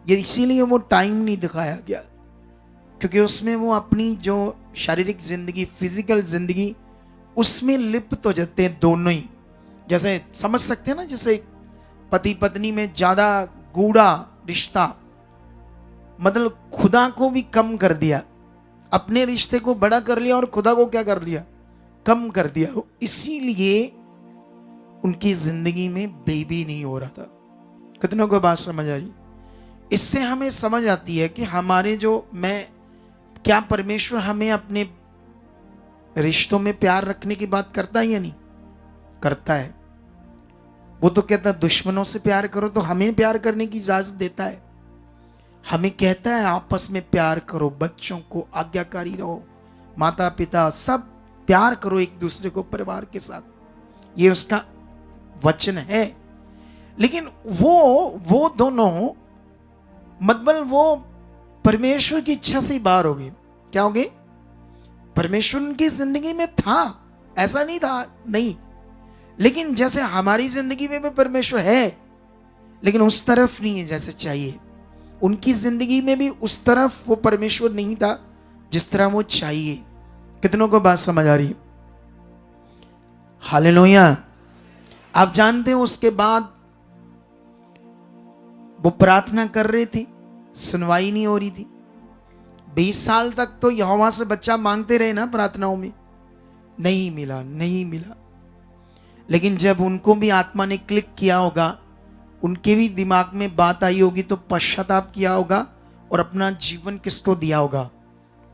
ये इसीलिए वो टाइम नहीं दिखाया गया, क्योंकि उसमें वो अपनी जो शारीरिक जिंदगी, फिजिकल जिंदगी, उसमें लिप्त हो जाते हैं दोनों ही। जैसे समझ सकते हैं ना, जैसे पति पत्नी में ज्यादा गूढ़ा रिश्ता, मतलब खुदा को भी कम कर दिया, अपने रिश्ते को बड़ा कर लिया और खुदा को क्या कर लिया, कम कर दिया। इसीलिए उनकी जिंदगी में बेबी नहीं हो रहा था। कितनों को बात समझ आ रही? इससे हमें समझ आती है कि हमारे जो क्या परमेश्वर हमें अपने रिश्तों में प्यार रखने की बात करता है या नहीं करता है। वो तो कहता है दुश्मनों से प्यार करो, तो हमें प्यार करने की इजाजत देता है। हमें कहता है आपस में प्यार करो, बच्चों को आज्ञाकारी रहो, माता पिता सब प्यार करो एक दूसरे को, परिवार के साथ, ये उसका वचन है। लेकिन वो दोनों मतलब वो परमेश्वर की इच्छा से ही बाहर हो गए। क्या हो गए? परमेश्वर उनकी जिंदगी में था, ऐसा नहीं था नहीं, लेकिन जैसे हमारी जिंदगी में भी परमेश्वर है, लेकिन उस तरफ नहीं है जैसे चाहिए। उनकी जिंदगी में भी उस तरफ वो परमेश्वर नहीं था जिस तरह वो चाहिए। कितनों को बात समझ आ रही? हालेलुया। आप जानते हो उसके बाद वो प्रार्थना कर रहे थे, सुनवाई नहीं हो रही थी। 20 साल तक तो यहोवा से बच्चा मांगते रहे ना प्रार्थनाओं में, नहीं मिला नहीं मिला। लेकिन जब उनको भी आत्मा ने क्लिक किया होगा, उनके भी दिमाग में बात आई होगी, तो पश्चाताप किया होगा और अपना जीवन किसको दिया होगा?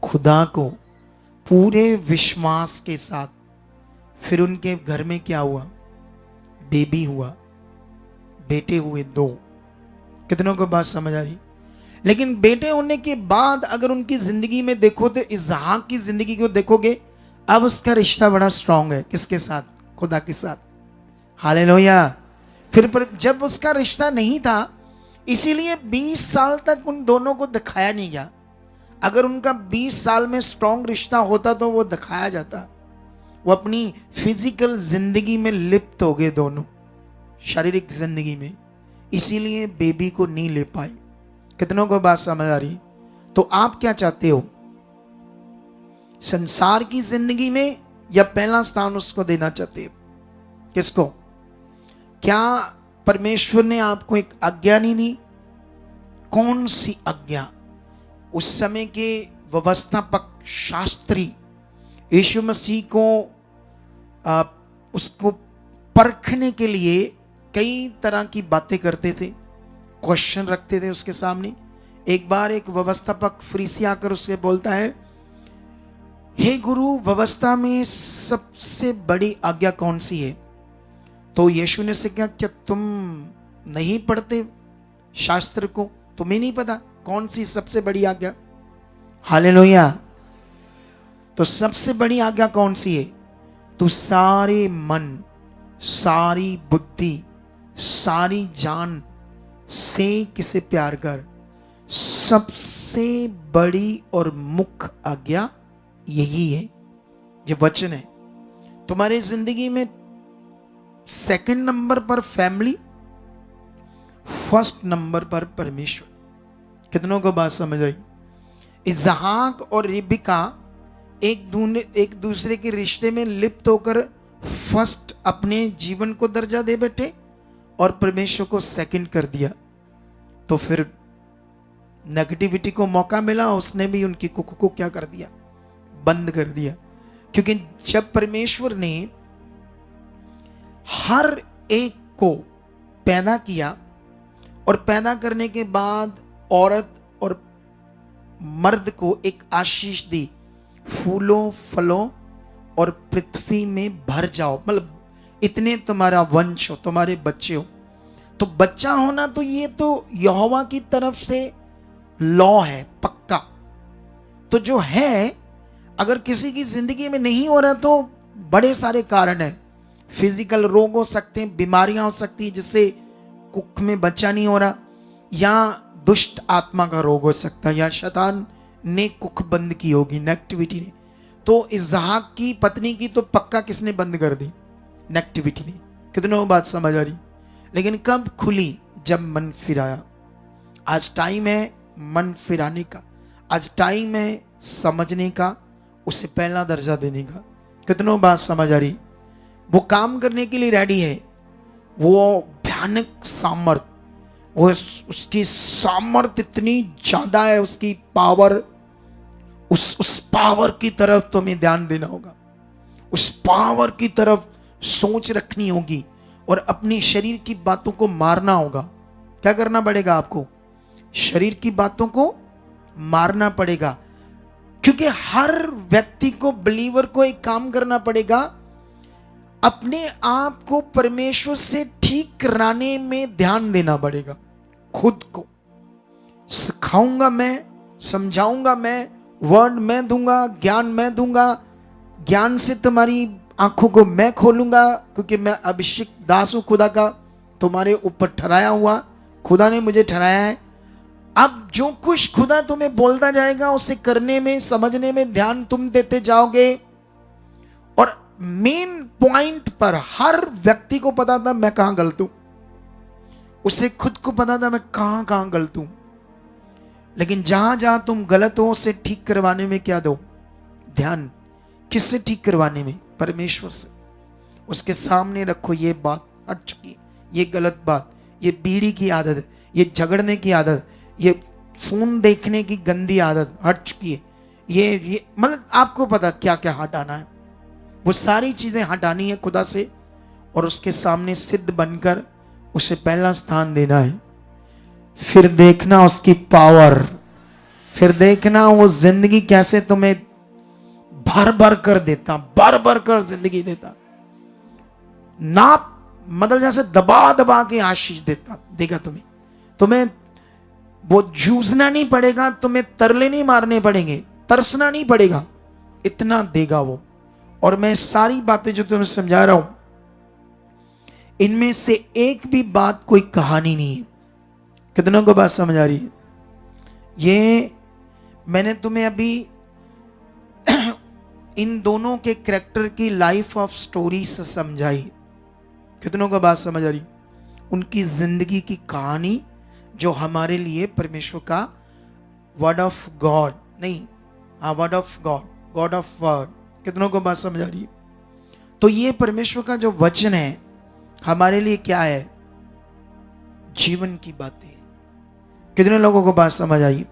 खुदा को, पूरे विश्वास के साथ। फिर उनके घर में क्या हुआ? बेबी हुआ, बेटे हुए 2। कितनों को बात समझ आ रही? लेकिन बेटे होने के बाद अगर उनकी जिंदगी में देखो तो इसहाक की जिंदगी को देखोगे, अब उसका रिश्ता बड़ा स्ट्रांग है। किसके साथ? खुदा के साथ। हालेलुया। फिर जब उसका रिश्ता नहीं था, इसीलिए 20 साल तक उन दोनों को दिखाया नहीं गया। अगर उनका 20 साल में स्ट्रांग रिश्ता होता तो वो दिखाया जाता। वो अपनी फिजिकल जिंदगी में लिप्त हो गए दोनों, शारीरिक जिंदगी में, इसीलिए बेबी को नहीं ले पाए। कितनों को बात समझ आ रही? तो आप क्या चाहते हो, संसार की जिंदगी में या पहला स्थान उसको देना चाहते हो? किसको? क्या परमेश्वर ने आपको एक आज्ञा नहीं दी? कौन सी आज्ञा? उस समय के व्यवस्थापक शास्त्री यीशु मसीह को उसको परखने के लिए कई तरह की बातें करते थे, क्वेश्चन रखते थे उसके सामने। एक बार एक व्यवस्थापक फरीसी आकर उससे बोलता है, हे गुरु, व्यवस्था में सबसे बड़ी आज्ञा कौन सी है? तो यीशु ने से कहा, क्या तुम नहीं पढ़ते शास्त्र को? तुम्हें नहीं पता कौन सी सबसे बड़ी आज्ञा? हालेलुया। तो सबसे बड़ी आज्ञा कौन सी है? तू सारे मन, सारी बुद्धि, सारी जान से किसे प्यार कर। सबसे बड़ी और मुख्य आज्ञा यही है। ये वचन है। तुम्हारी जिंदगी में सेकंड नंबर पर फैमिली, फर्स्ट नंबर पर परमेश्वर। कितनों को बात समझ आई? इसहाक और रिबका एक दूसरे के रिश्ते में लिप्त होकर फर्स्ट अपने जीवन को दर्जा दे बैठे और परमेश्वर को सेकंड कर दिया। तो फिर नेगेटिविटी को मौका मिला, उसने भी उनकी कुक को क्या कर दिया, बंद कर दिया। क्योंकि जब परमेश्वर ने हर एक को पैदा किया और पैदा करने के बाद औरत और मर्द को एक आशीष दी, फूलों फलों और पृथ्वी में भर जाओ, मतलब इतने तुम्हारा वंश हो, तुम्हारे बच्चे हो। तो बच्चा होना तो ये तो यहोवा की तरफ से लॉ है, पक्का। तो जो है, अगर किसी की जिंदगी में नहीं हो रहा तो बड़े सारे कारण हैं। फिजिकल रोग हो सकते हैं, बीमारियां हो सकती है जिससे कुख में बच्चा नहीं हो रहा, या दुष्ट आत्मा का रोग हो सकता है, या शैतान ने कुख बंद की होगी, नेगेटिविटी ने। तो इसहाक की पत्नी की तो पक्का किसने बंद कर दी, नेगेटिविटी ने। कितनों बात समझ आ रही? लेकिन कब खुली, जब मन फिराया। आज टाइम है मन फिराने का, आज टाइम है समझने का, उसे पहला दर्जा देने का। कितनों बात समझ आ रही? वो काम करने के लिए रेडी है, वो भयानक सामर्थ, वो उसकी सामर्थ इतनी ज्यादा है, उसकी पावर, उस पावर की तरफ तुम्हें ध्यान देना होगा, उस पावर की तरफ सोच रखनी होगी और अपनी शरीर की बातों को मारना होगा। क्या करना पड़ेगा आपको? शरीर की बातों को मारना पड़ेगा। क्योंकि हर व्यक्ति को, बिलीवर को एक काम करना पड़ेगा, अपने आप को परमेश्वर से ठीक कराने में ध्यान देना पड़ेगा। खुद को सिखाऊंगा मैं, समझाऊंगा मैं, वर्ड मैं दूंगा, ज्ञान मैं दूंगा, ज्ञान से तुम्हारी आंखों को मैं खोलूंगा, क्योंकि मैं अभिषेक दास हूं खुदा का, तुम्हारे ऊपर ठहराया हुआ, खुदा ने मुझे ठहराया है। अब जो कुछ खुदा तुम्हें बोलता जाएगा उसे करने में, समझने में ध्यान तुम देते जाओगे। और मेन पॉइंट पर हर व्यक्ति को पता था मैं कहां गलत हूं, उसे खुद को पता था मैं कहां कहां गलत हूं। लेकिन जहां जहां तुम गलत हो उसे ठीक करवाने में क्या दो, ध्यान। किससे ठीक करवाने में? परमेश्वर से। उसके सामने रखो, ये बात हट चुकी है, ये गलत बात, ये बीड़ी की आदत, ये झगड़ने की आदत, ये फोन देखने की गंदी आदत हट चुकी है, ये मतलब आपको पता क्या क्या हटाना है, वो सारी चीजें हटानी है खुदा से, और उसके सामने सिद्ध बनकर उसे पहला स्थान देना है। फिर देखना उसकी पावर, फिर देखना वो जिंदगी कैसे तुम्हें भर भर कर देता, भर भर कर जिंदगी देता, ना मतलब जैसे दबा दबा के आशीष देता देगा तुम्हें वो जूझना नहीं पड़ेगा, तुम्हें तरले नहीं मारने पड़ेंगे, तरसना नहीं पड़ेगा, इतना देगा वो। और मैं सारी बातें जो तुम्हें समझा रहा हूं, इनमें से एक भी बात कोई कहानी नहीं है। कितनों को बात समझ आ रही है? ये मैंने तुम्हें अभी इन दोनों के कैरेक्टर की लाइफ ऑफ स्टोरी से समझाई। कितनों को बात समझ आ रही? उनकी जिंदगी की कहानी जो हमारे लिए परमेश्वर का वर्ड ऑफ गॉड, नहीं हाँ word of God, God of word. कितनों को बात समझ आ रही? तो ये परमेश्वर का जो वचन है हमारे लिए क्या है? जीवन की बातें। कितने लोगों को बात समझ आई?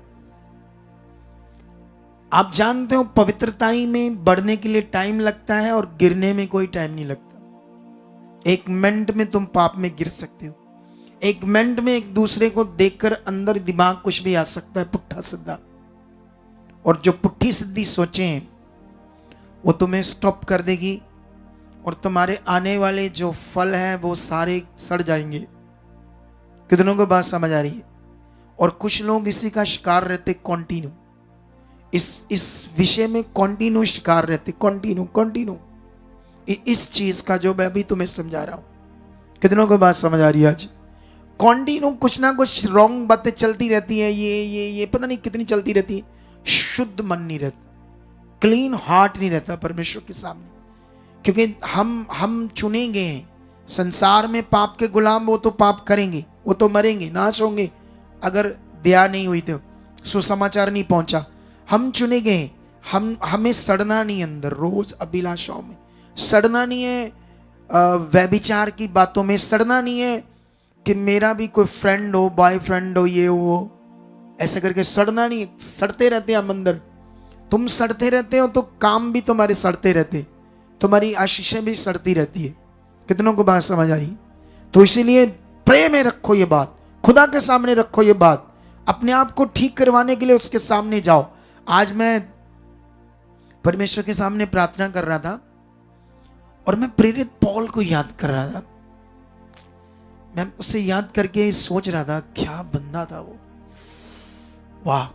आप जानते हो पवित्रताई में बढ़ने के लिए टाइम लगता है और गिरने में कोई टाइम नहीं लगता। एक मिनट में तुम पाप में गिर सकते हो, एक मिनट में एक दूसरे को देखकर अंदर दिमाग कुछ भी आ सकता है, पुट्ठा सीधा। और जो पुट्ठी सीधी सोचें वो तुम्हें स्टॉप कर देगी और तुम्हारे आने वाले जो फल हैं वो सारे सड़ जाएंगे। कितनों को बात समझ आ रही है? और कुछ लोग इसी का शिकार रहते, कॉन्टिन्यू इस विषय में कॉन्टिन्यू शिकार रहते, कॉन्टिन्यू इस चीज का जो मैं अभी तुम्हें समझा रहा हूं। कितनों को बात समझ आ रही है? आज कॉन्टिन्यू कुछ ना कुछ रॉन्ग बातें चलती रहती है, ये पता नहीं कितनी चलती रहती है। शुद्ध मन नहीं रहता, क्लीन हार्ट नहीं रहता परमेश्वर के सामने। क्योंकि हम चुने गए हैं संसार में पाप के गुलाम। वो तो पाप करेंगे, वो तो मरेंगे, नाश होंगे अगर दया नहीं हुई तो, सुसमाचार नहीं पहुंचा। हम चुने गए, हमें सड़ना नहीं अंदर, रोज अभिलाषाओं में सड़ना नहीं है, व्यभिचार की बातों में सड़ना नहीं है कि मेरा भी कोई फ्रेंड हो, बॉयफ्रेंड हो, ये हो, ऐसे करके सड़ना नहीं, सड़ते रहते हैं हम अंदर। तुम सड़ते रहते हो तो काम भी तुम्हारे सड़ते रहते, तुम्हारी आशीषें भी सड़ती रहती है। कितनों को बात समझ आ रही? तो इसीलिए प्रेम में रखो ये बात, खुदा के सामने रखो ये बात, अपने आप को ठीक करवाने के लिए उसके सामने जाओ। आज मैं परमेश्वर के सामने प्रार्थना कर रहा था और मैं प्रेरित पौल को याद कर रहा था। मैं उसे याद करके सोच रहा था, क्या बंदा था वो, वाह,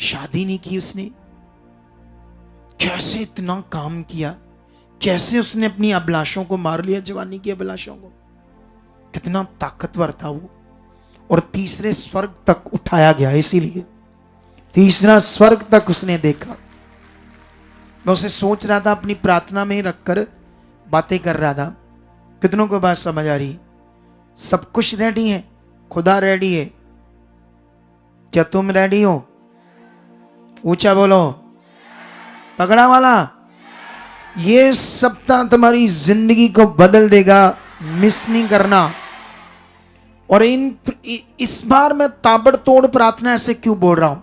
शादी नहीं की उसने, कैसे इतना काम किया, कैसे उसने अपनी अभिलाषों को मार लिया, जवानी की अभिलाषों को, कितना ताकतवर था वो। और तीसरे स्वर्ग तक उठाया गया, इसीलिए तीसरा स्वर्ग तक उसने देखा। मैं उसे सोच रहा था, अपनी प्रार्थना में रखकर बातें कर रहा था। कितनों को बात समझ आ रही? सब कुछ रेडी है, खुदा रेडी है। क्या तुम रेडी हो? ऊंचा बोलो, तगड़ा वाला। ये सप्ताह तुम्हारी जिंदगी को बदल देगा, मिस नहीं करना। और इस बार मैं ताबड़तोड़ प्रार्थना ऐसे क्यों बोल रहा हूं?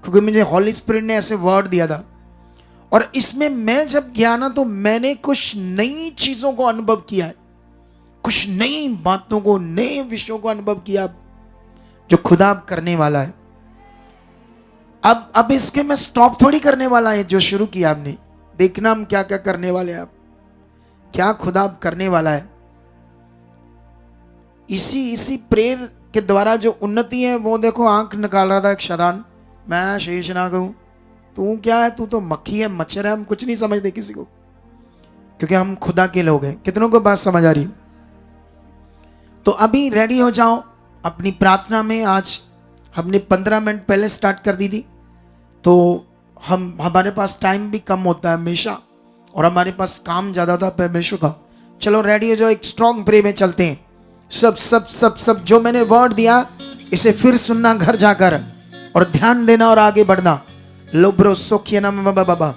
क्योंकि मुझे हॉली स्पिरिट ने ऐसे वर्ड दिया था, और इसमें मैं जब गया ना, तो मैंने कुछ नई चीजों को अनुभव किया है, कुछ नई बातों को, नए विषयों को अनुभव किया जो खुदा अब करने वाला है। अब इसके मैं स्टॉप थोड़ी करने वाला है। जो शुरू किया आपने, देखना हम क्या क्या करने वाले हैं, आप क्या खुदा अब करने वाला है। इसी प्रेयर के द्वारा जो उन्नति है, वो देखो आंख निकाल रहा था एक शैतान, मैं शेष ना कहूं, तू क्या है, तू तो मक्खी है, मच्छर है, हम कुछ नहीं समझते किसी को, क्योंकि हम खुदा के लोग हैं। कितनों को बात समझ आ रही? तो अभी रेडी हो जाओ अपनी प्रार्थना में। आज हमने 15 मिनट पहले स्टार्ट कर दी थी, तो हमारे पास टाइम भी कम होता है हमेशा, और हमारे पास काम ज़्यादा था परमेश्वर का। चलो रेडी हो जाओ, एक स्ट्रॉन्ग प्रे में चलते हैं। सब सब सब सब जो मैंने वर्ड दिया, इसे फिर सुनना घर जाकर, और ध्यान देना और आगे बढ़ना। लोब्रो सोखिया नाम बाबा,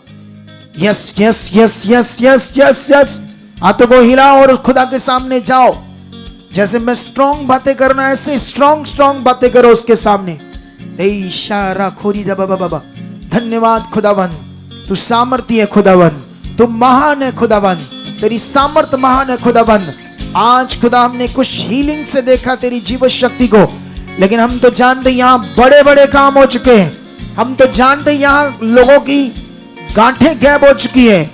yes yes yes yes yes yes yes. हाथों को हिलाओ और खुदा के सामने जाओ। जैसे मैं स्ट्रॉन्ग बातें करना, ऐसे स्ट्रॉन्ग बातें करो उसके सामने। इशारा खोरी जा बाबा। धन्यवाद खुदावन, तू सामर्थ्य है खुदावन, तू महान है खुदावन, तेरी सामर्थ महान है खुदावन। आज खुदा हमने कुछ हीलिंग से देखा तेरी जीवन शक्ति को, लेकिन हम तो जानते यहाँ बड़े बड़े काम हो चुके हैं। हम तो जानते यहाँ लोगों की गांठें गैब हो चुकी है,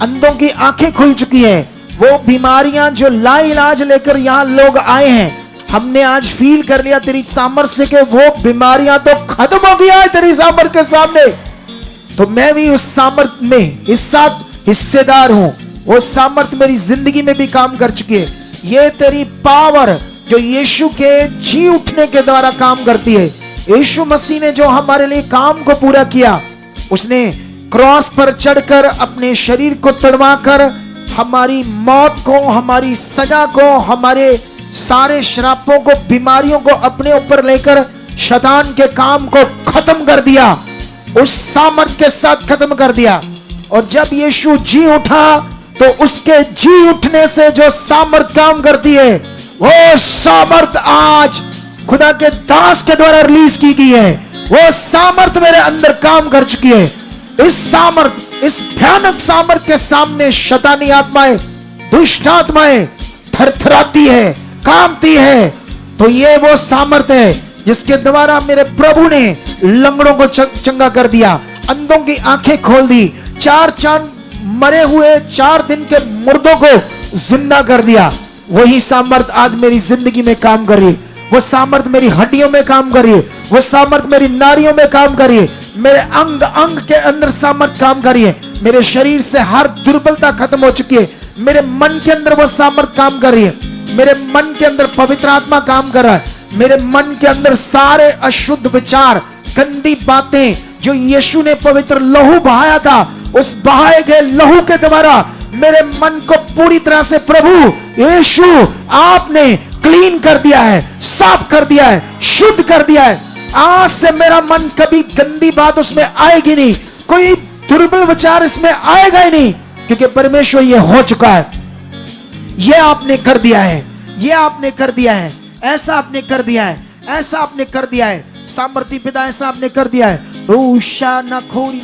अंधों की आंखें खुल चुकी है। वो बीमारियां जो लाइलाज लेकर यहाँ लोग आए हैं, हमने आज फील कर लिया तेरी सामर्थ्य के वो बीमारियां तो खत्म हो गया है तेरी सामर्थ्य के सामने। तो मैं भी उस सामर्थ्य में इस साथ हिस्सेदार हूं। वो सामर्थ्य मेरी जिंदगी में भी काम कर चुकी है। ये तेरी पावर जो यीशु के जी उठने के द्वारा काम करती है। यीशु मसीह ने जो हमारे लिए काम को पूरा किया, उसने क्रॉस पर चढ़कर अपने शरीर को तड़वाकर हमारी मौत को, हमारी सजा को, हमारे सारे श्रापों को, बीमारियों को अपने ऊपर लेकर शैतान के काम को खत्म कर दिया, उस सामर्थ के साथ खत्म कर दिया। और जब यीशु जी उठा तो उसके जी उठने से जो सामर्थ काम करती है, वो सामर्थ आज खुदा के दास के द्वारा रिलीज की गई है। वो सामर्थ मेरे अंदर काम कर चुकी है। इस सामर्थ, इस भयानक सामर्थ के सामने शैतानी आत्माएं, दुष्ट आत्माएं थरथराती है, कांपती है। तो ये वो सामर्थ है जिसके द्वारा मेरे प्रभु ने लंगड़ों को चंगा कर दिया, अंधों की आंखें खोल दी, 4 चांद मरे हुए 4 दिन के मुर्दों को जिंदा कर दिया। वही सामर्थ आज मेरी जिंदगी में काम कर रही है। वो सामर्थ मेरी हड्डियों में काम कर रही है। वो सामर्थ मेरी नाड़ियों में काम कर रही है। मेरे अंग अंग के अंदर सामर्थ काम कर रही है। मेरे शरीर से हर दुर्बलता खत्म हो चुकी है। मेरे मन के अंदर वो सामर्थ काम कर रही है। मेरे मन के अंदर पवित्र आत्मा काम कर रहा है। मेरे मन के अंदर सारे अशुद्ध विचार, गंदी बातें जो यीशु ने पवित्र लहू बहाया था, उस बहाए गए लहू के द्वारा मेरे मन को पूरी तरह से प्रभु यीशु आपने क्लीन कर दिया है, साफ कर दिया है, शुद्ध कर दिया है। आज से मेरा मन कभी गंदी बात उसमें आएगी नहीं, कोई दुर्बल विचार इसमें आएगा ही नहीं, क्योंकि परमेश्वर ये हो चुका है। ये आपने कर दिया है, ये आपने कर दिया है, ऐसा आपने कर दिया है, ऐसा आपने कर दिया है। सामर्थी पिता ऐसा आपने कर दिया है। रूशा ना खोरी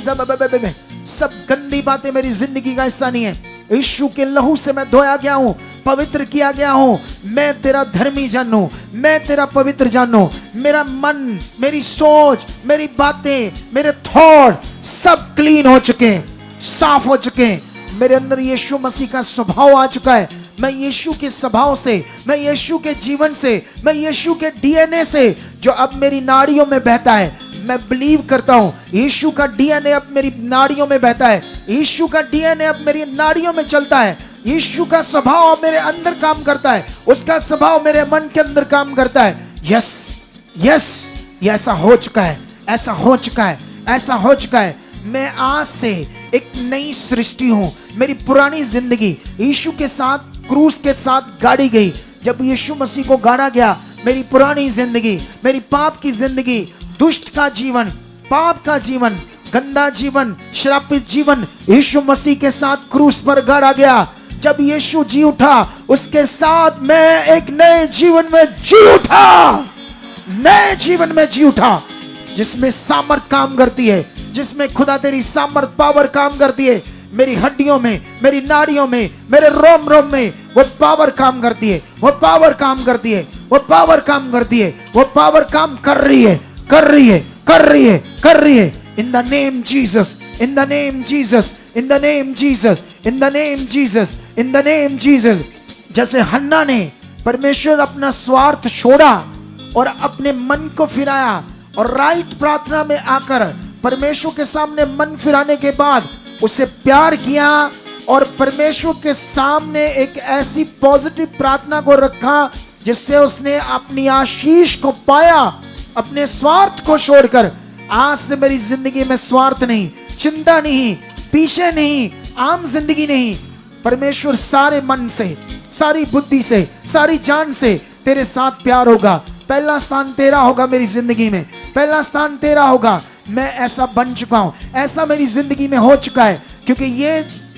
सब गंदी बातें मेरी जिंदगी का हिस्सा नहीं है। यीशु के लहू से मैं धोया गया हूं, पवित्र किया गया हूं। मैं तेरा धर्मी जन हूं, मैं तेरा पवित्र जन हूं। मेरा मन, मेरी सोच, मेरी बातें, मेरे थॉट सब क्लीन हो चुके हैं, साफ हो चुके हैं। मेरे अंदर यीशु मसीह का स्वभाव आ चुका है। मैं यीशु के स्वभाव से, मैं यीशु के जीवन से, मैं यीशु के डीएनए से जो अब मेरी नाड़ियों में बहता है, मैं बिलीव करता हूं यीशु का डीएनए अब मेरी नाड़ियों में बहता है। यीशु का डीएनए अब मेरी नाड़ियों में चलता है। यीशु का स्वभाव अब मेरे अंदर काम करता है, उसका स्वभाव मेरे मन के अंदर काम करता है। यस यस, ये ऐसा हो चुका है, ऐसा हो चुका है, ऐसा हो चुका है। मैं आज से एक नई सृष्टि हूं। मेरी पुरानी जिंदगी यीशु के साथ, क्रूस के साथ गाड़ी गई। जब यीशु मसीह को गाड़ा गया, मेरी पुरानी जिंदगी, मेरी पाप की जिंदगी, दुष्ट का जीवन, पाप का जीवन, गंदा जीवन, श्रापित जीवन यीशु मसीह के साथ क्रूस पर गाड़ा गया। जब यीशु जी उठा, उसके साथ मैं एक नए जीवन में जी उठा, नए जीवन में जी उठा, जिसमें सामर्थ काम करती है, जिसमें खुदा तेरी सामर्थ पावर काम करती है। मेरी हड्डियों में, मेरी नाड़ियों में, मेरे रोम रोम में वो पावर काम करती है, वो पावर काम करती है, वो पावर काम करती है, वो पावर काम कर रही है, कर रही है, कर रही है, कर रही है। इन the name Jesus, in the name Jesus, in the name Jesus, in the name Jesus, in the name Jesus. जैसे हन्ना ने परमेश्वर अपना स्वार्थ छोड़ा और अपने मन को फिराया और राइट प्रार्थना में आकर परमेश्वर के सामने मन फिराने के बाद उसे प्यार किया और परमेश्वर के सामने एक ऐसी पॉजिटिव प्रार्थना को रखा जिससे उसने अपनी आशीष को पाया, अपने स्वार्थ को छोड़कर। आज से मेरी जिंदगी में स्वार्थ नहीं, चिंता नहीं, पीछे नहीं, आम जिंदगी नहीं। परमेश्वर सारे मन से, सारी बुद्धि से, सारी जान से तेरे साथ प्यार होगा। पहला स्थान तेरा होगा मेरी जिंदगी में, पहला स्थान तेरा होगा। मैं ऐसा बन चुका हूं, ऐसा मेरी जिंदगी में हो चुका है, क्योंकि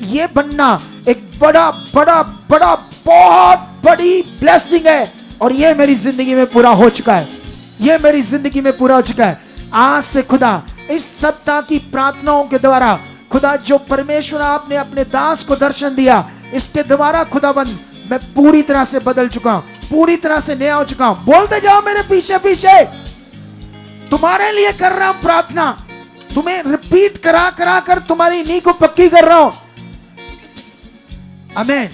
ये बनना एक बड़ा बड़ा बड़ा बहुत बड़ी ब्लेसिंग है और ये मेरी जिंदगी में पूरा हो चुका है, ये मेरी जिंदगी में पूरा हो चुका है। आज से खुदा इस सप्ताह की प्रार्थनाओं के द्वारा, खुदा जो परमेश्वर आपने अपने दास को दर्शन दिया, इसके द्वारा खुदाबंद मैं पूरी तरह से बदल चुका हूं, पूरी तरह से नया हो चुका हूं। बोलते जाओ मेरे पीछे पीछे, तुम्हारे लिए कर रहा हूं प्रार्थना, तुम्हें रिपीट करा करा कर तुम्हारी नींव को पक्की कर रहा हूं। आमीन।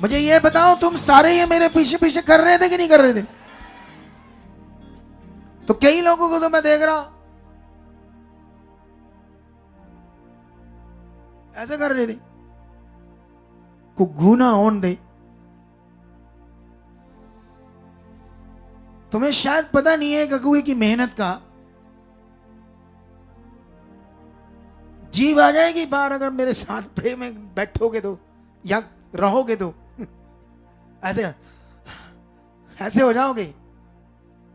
मुझे ये बताओ, तुम सारे ये मेरे पीछे पीछे कर रहे थे कि नहीं कर रहे थे? तो कई लोगों को तो मैं देख रहा हूं ऐसे कर रहे थे, को गुना होने दे। तुम्हें शायद पता नहीं है गगुए की मेहनत का। जीव आ जाएगी बाहर अगर मेरे साथ प्रेम में बैठोगे तो, या रहोगे तो ऐसे ऐसे हो जाओगे।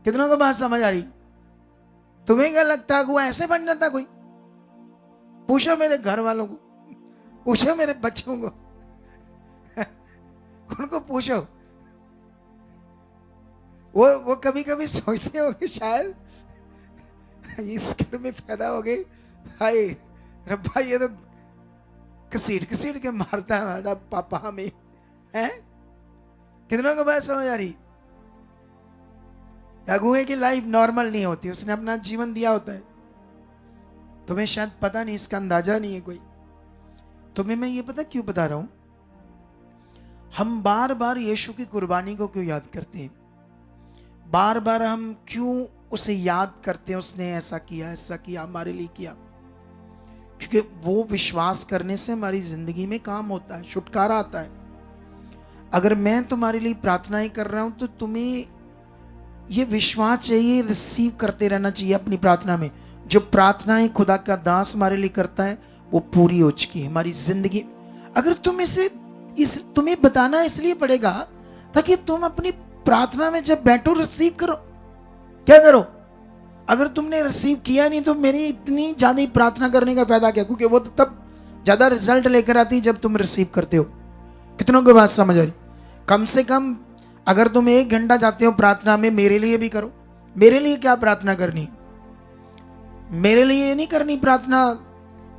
कितनों को बात समझ आ रही? तुम्हें क्या लगता है वो ऐसे बन जाता कोई? पूछो मेरे घर वालों को, पूछो मेरे बच्चों को, उनको पूछो। वो कभी कभी सोचते होंगे शायद इस घर में पैदा हो गए, हाय रब्बा ये तो कसीट कसीट के मारता है हमारा पापा हमें, हैं? कितनों को बात समझ आ रही? अगुए की लाइफ नॉर्मल नहीं होती, उसने अपना जीवन दिया होता है। तुम्हें शायद पता नहीं, इसका अंदाजा नहीं है कोई। तुम्हें मैं ये पता क्यों बता रहा हूं? हम बार बार यीशु की कुर्बानी को क्यों याद करते हैं? बार बार हम क्यों उसे याद करते हैं? उसने ऐसा किया हमारे लिए किया। क्योंकि वो विश्वास करने से हमारी जिंदगी में काम होता है, छुटकारा आता है। अगर मैं तुम्हारे लिए प्रार्थनाएं कर रहा हूं तो तुम्हें ये विश्वास चाहिए, रिसीव करते रहना चाहिए अपनी प्रार्थना में। जो प्रार्थनाएं खुदा का दास हमारे लिए करता है वो पूरी हो चुकी है हमारी जिंदगी। अगर तुम तुम्हें बताना इसलिए पड़ेगा ताकि तुम अपनी प्रार्थना में जब बैठो रिसीव करो। क्या करो? अगर तुमने रिसीव किया नहीं तो मेरी इतनी ज्यादा प्रार्थना करने का फायदा क्या? क्योंकि वो तो तब ज्यादा रिजल्ट लेकर आती है जब तुम रिसीव करते हो। कितनों को बात समझ आ रही? कम से कम अगर तुम 1 घंटा जाते हो प्रार्थना में, मेरे लिए भी करो, मेरे लिए क्या प्रार्थना करनी? मेरे लिए ये नहीं करनी प्रार्थना,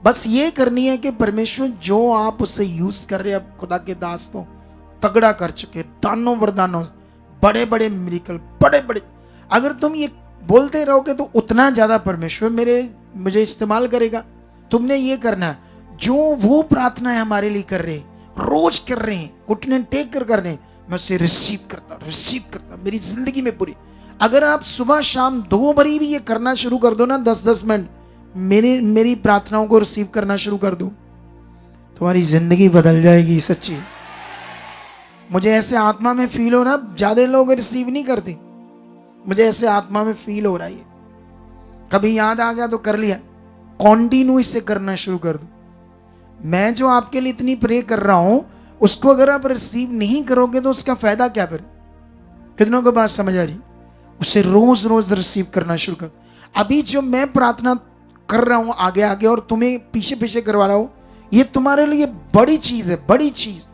बस ये करनी है कि परमेश्वर जो आप उससे यूज कर रहे हैं, खुदा के दास को तगड़ा कर चुके, दानों वरदानों, बड़े बड़े मिरेकल, बड़े बड़े, अगर तुम ये बोलते रहोगे तो उतना ज्यादा परमेश्वर मुझे इस्तेमाल करेगा। तुमने ये करना है, जो वो प्रार्थना है हमारे लिए कर रहे हैं, रोज कर रहे हैं, घुटने टेक कर रहे हैं, मैं उसे रिसीव करता मेरी जिंदगी में पूरी। अगर आप सुबह शाम 2 बारी भी ये करना शुरू कर दो ना, 10-10 मिनट मेरी प्रार्थनाओं को रिसीव करना शुरू कर दो, तुम्हारी जिंदगी बदल जाएगी। सच्ची मुझे ऐसे आत्मा में फील हो रहा, ज्यादा लोग रिसीव नहीं करते, मुझे ऐसे आत्मा में फील हो रहा है। कभी याद आ गया तो कर लिया, कॉन्टिन्यू इसे करना शुरू कर दो। मैं जो आपके लिए इतनी प्रे कर रहा हूं, उसको अगर आप रिसीव नहीं करोगे तो उसका फायदा क्या? फिर कितनों को बात समझ आ रही? उसे रोज रोज रिसीव करना शुरू कर। अभी जो मैं प्रार्थना कर रहा हूं आगे आगे और तुम्हें पीछे पीछे करवा रहा हूं, ये तुम्हारे लिए बड़ी चीज है, बड़ी चीज,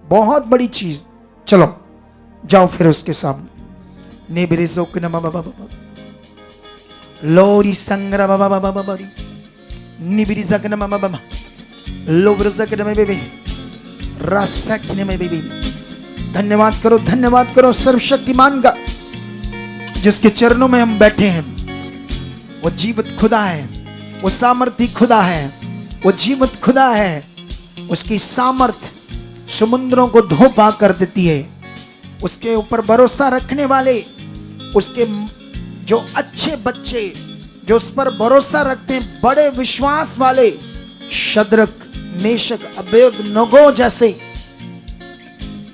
बहुत बड़ी चीज। चलो जाओ फिर उसके सामने। नेबरे जोकना बाबा बाबा लोरी संग्रा बाबा बाबा बाबा निबिरी जकना बाबा बाबा लोब्र जकना में बेबे रसा किने में बेबे। धन्यवाद करो सर्वशक्तिमान का, जिसके चरणों में हम बैठे हैं। वो जीवित खुदा है, वो सामर्थी खुदा है, वो जीवित खुदा है। उसकी सामर्थ समुद्रों को धो पा कर देती है। उसके ऊपर भरोसा रखने वाले, उसके जो अच्छे बच्चे जो उस पर भरोसा रखते हैं, बड़े विश्वास वाले, शद्रक मेशक अबेदनगो जैसे,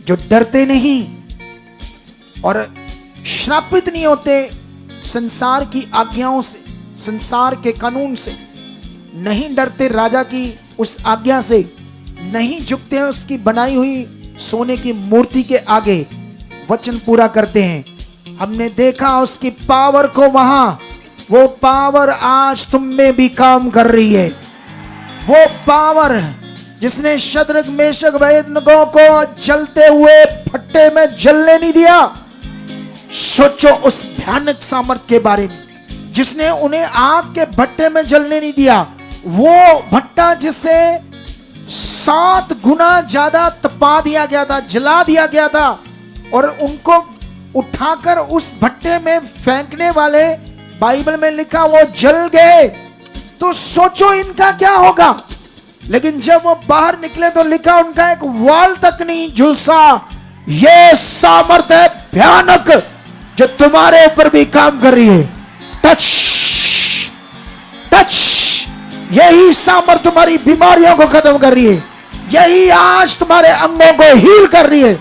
जो डरते नहीं और श्रापित नहीं होते संसार की आज्ञाओं से, संसार के कानून से, नहीं डरते राजा की उस आज्ञा से, नहीं झुकते हैं उसकी बनाई हुई सोने की मूर्ति के आगे, वचन पूरा करते हैं। हमने देखा उसकी पावर को वहां, वो पावर आज तुम में भी काम कर रही है। वो पावर जिसने शद्रक मेशक अबेदनगो को जलते हुए फट्टे में जलने नहीं दिया, सोचो उस भयानक सामर्थ के बारे में, जिसने उन्हें आग के भट्टे में जलने नहीं दिया। वो भट्टा जिसे 7 गुना ज्यादा तपा दिया गया था, जला दिया गया था, और उनको उठाकर उस भट्टे में फेंकने वाले, बाइबल में लिखा वो जल गए। तो सोचो इनका क्या होगा। लेकिन जब वो बाहर निकले तो लिखा उनका एक वाल तक नहीं झुलसा। ये सामर्थ है भयानक जो तुम्हारे ऊपर भी काम कर रही है। टच टच, यही सामर्थ तुम्हारी बीमारियों को खत्म कर रही है। यही आज तुम्हारे अंगों को हील कर रही है।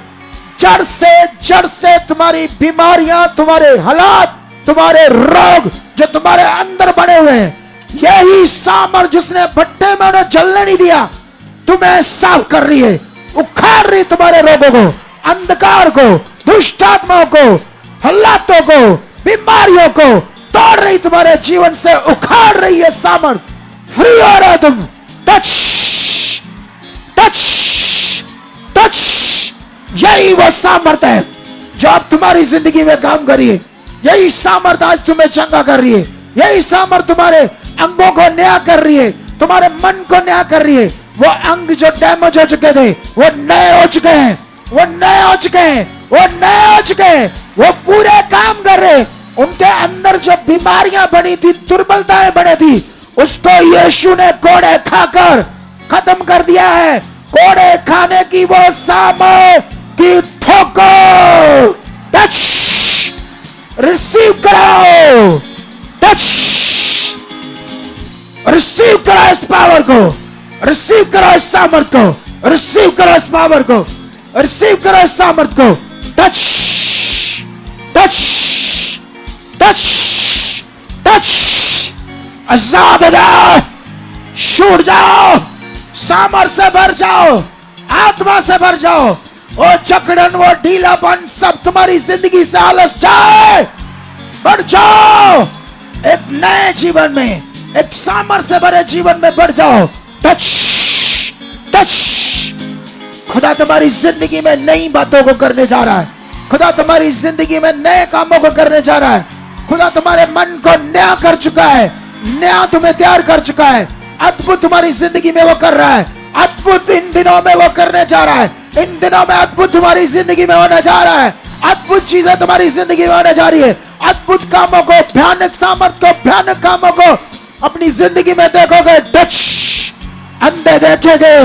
जड़ से तुम्हारी बीमारियां, तुम्हारे हालात, तुम्हारे रोग जो तुम्हारे अंदर बने हुए हैं, यही सामर्थ जिसने भट्टे में उन्हें जलने नहीं दिया, तुम्हें साफ कर रही है, उखाड़ रही तुम्हारे रोगों को, अंधकार को, दुष्ट आत्माओं को, हालातों को, बीमारियों को तोड़ रही, तुम्हारे जीवन से उखाड़ रही है सामर्थ। फ्री हो रहे हो तुम। टच टच टच, यही वो सामर्थ है जो अब तुम्हारी जिंदगी में काम कर रही है। यही सामर्थ आज तुम्हें चंगा कर रही है। यही सामर्थ तुम्हारे अंगों को नया कर रही है, तुम्हारे मन को नया कर रही है। वो अंग जो डैमेज हो चुके थे वो नए हो चुके हैं, वो नए हो चुके हैं, वो नए हो चुके हैं, वो पूरे काम कर रहे। उनके अंदर जो बीमारियां बनी थी, दुर्बलताएं बनी थी, उसको यीशु ने कोड़े खाकर खत्म कर दिया है। कोड़े खाने की वो सामर्थ की ठोकर। टच, रिसीव कराओ। टच, रिसीव करो इस पावर को, रिसीव करो इस सामर्थ को, रिसीव करो इस पावर को, रिसीव करो इस सामर्थ को। टच टच टच टच, आजाद हो जाओ, छूट जाओ, सामर्थ से भर जाओ, आत्मा से भर जाओ। वो जकड़न, वो ढीलापन सब तुम्हारी जिंदगी से आलस जाए, बढ़ जाओ एक नए जीवन में, एक सामर्थ से भरे जीवन में बढ़ जाओ। टच टच, खुदा तुम्हारी जिंदगी में नई बातों को करने जा रहा है। खुदा तुम्हारी जिंदगी में नए कामों को करने जा रहा है। खुदा तुम्हारे मन को नया कर चुका है, नया तुम्हें तैयार कर चुका है। अद्भुत तुम्हारी जिंदगी में वो कर रहा है, अद्भुत इन दिनों में वो करने जा रहा है। इन दिनों में अद्भुत तुम्हारी जिंदगी में होने जा रहा है, अद्भुत चीजें तुम्हारी जिंदगी में होने जा रही है। अद्भुत कामों को, भयानक सामर्थ को, भयानक कामों को अपनी जिंदगी में देखोगे। टच, अंधे देखेंगे,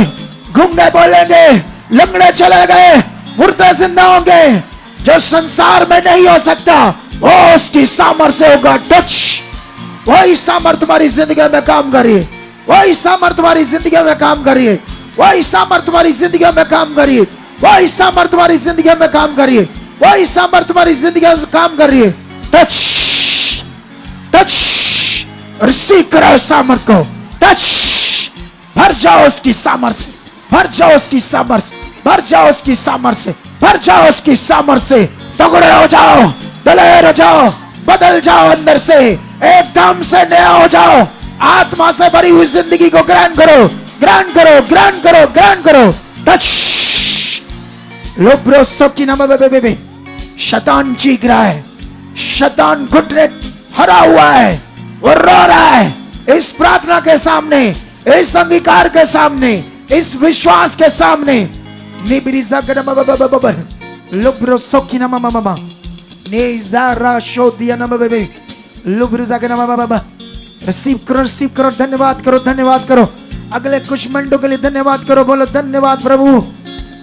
गूंगे बोलेंगे, लंगड़े चले गए, मुर्दे जिंदा होंगे। जो संसार में नहीं हो सकता वो उसकी सामर्थ्य होगा। टच, वही सामर्थ्य तुम्हारी जिंदगी में काम करिए, वही सामर्थ्य तुम्हारी जिंदगी में काम करिए, वही सामर्थ्य तुम्हारी जिंदगी में काम करिए, वही सामर्थ्य तुम्हारी जिंदगी में काम करिए, वही सामर्थ्य तुम्हारी जिंदगी में काम करिए। टच, टच, रिसीव करो सामर्थ्य को। टच, भर जाओ उसकी सामर्थ्य, भर जाओ उसकी सामर्थ्य, भर जाओ उसकी सामर्थ्य, भर जाओ उसकी सामर्थ्य। तगड़े हो जाओ, दलेर हो जाओ, बदल जाओ, अंदर से एकदम से नया हो जाओ। आत्मा से भरी हुई जिंदगी को ग्रहण करो, ग्रहण करो, ग्रहण करो, ग्रहण करो। टच, लोब्रो सबकी नाम बेबे। शैतान चीख रहा है, शैतान घुटने हरा हुआ है, वो रो रहा है इस प्रार्थना के सामने, इस अंगीकार के सामने, इस विश्वास के सामने। निब्रिजा गरमा बाबा लुब्रो सोकी नाम मामा नेजारा शोदिया नाम बेबे लुब्रिजा गरमा बाबा। रिसीव करो, रिसीव करो, धन्यवाद करो, धन्यवाद करो। अगले कुछ मिनटों के लिए धन्यवाद करो, बोलो धन्यवाद प्रभु,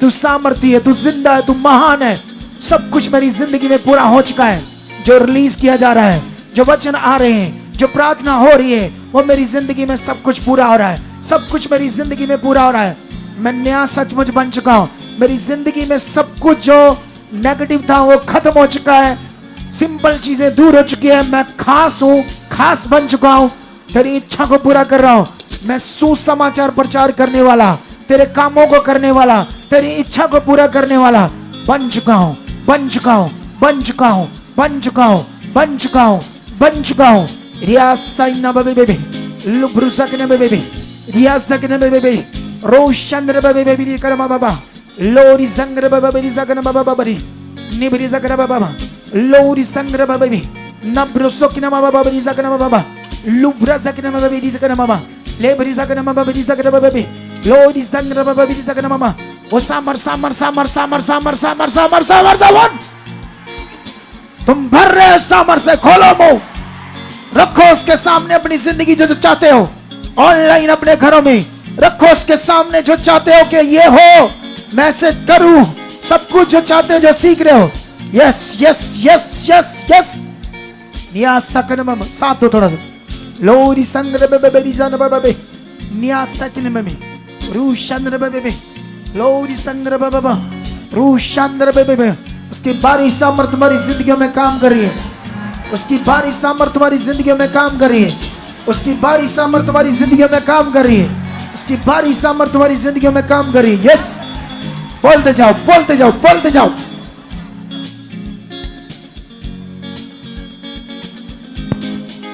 तू सामर्थी है, तू जिंदा है, तू महान है। सब कुछ मेरी जिंदगी में पूरा हो चुका है। जो रिलीज किया जा रहा है, जो वचन आ रहे हैं, जो प्रार्थना हो रही है, वो मेरी जिंदगी में सब कुछ पूरा हो रहा है, सब कुछ मेरी जिंदगी में पूरा हो रहा है। मैं नया सचमुच बन चुका हूं। मेरी जिंदगी में सब कुछ जो नेगेटिव था वो खत्म हो चुका है, सिंपल चीजें दूर हो चुकी है। मैं खास हूं, खास बन चुका हूं। तेरी इच्छा को पूरा कर रहा हूं। मैं सुसमाचार प्रचार करने वाला, तेरे कामों को करने वाला, तेरी इच्छा को पूरा करने वाला बन चुका हूं, बन चुका हूं, बन चुका हूं, बन चुका हूं, बन चुका हूं, बन चुका हूं। रियासाइना बेबे लुब्रुसक ने बेबे रियासक ने बेबे रोशंद्र बेबे बेबी करमा बाबा लोरी संग्र बाबा बेरी सकन बाबा बाबरी निबरी सकन बाबा लोरी संग्र बाबा बेबी नब्रुसक ने बाबा बेरी सकन बाबा लुब्रा सकन बाबा बेरी सकन बाबा लेबरी सकन बाबा बेरी सकन बाबा बेबी लोरी संग्र बाबा बेरी सकन बाबा। वो सामर सामर सामर सामर सामर सामर सामर सामर सामर तुम भर रहे हो सामर से। खोलो मुंह, रखो उसके सामने अपनी जिंदगी जो चाहते हो। ऑनलाइन अपने घरों में रखो उसके सामने जो चाहते हो कि ये हो, मैं से करूं, सब कुछ जो चाहते हो, जो सीख रहे हो। Yes yes yes yes yes निया सकन मम साथ दो थोड़ा सा। लोरी संग्र बेबे बेरी जान बाबा बे निया सकन मम रूशंद्र बेबे लोरी संग्र बाबा रूशंद्र बेबे। उसकी बारी सामर्थ तुम्हारी जिंदगी में काम कर रही है, उसकी बारी सामर्थ तुम्हारी जिंदगी में काम कर रही है, उसकी बारी सामर्थ तुम्हारी जिंदगी में काम कर रही है, उसकी बारी सामर्थ तुम्हारी जिंदगी में काम कर रही है। यस, बोलते जाओ, बोलते जाओ, बोलते जाओ।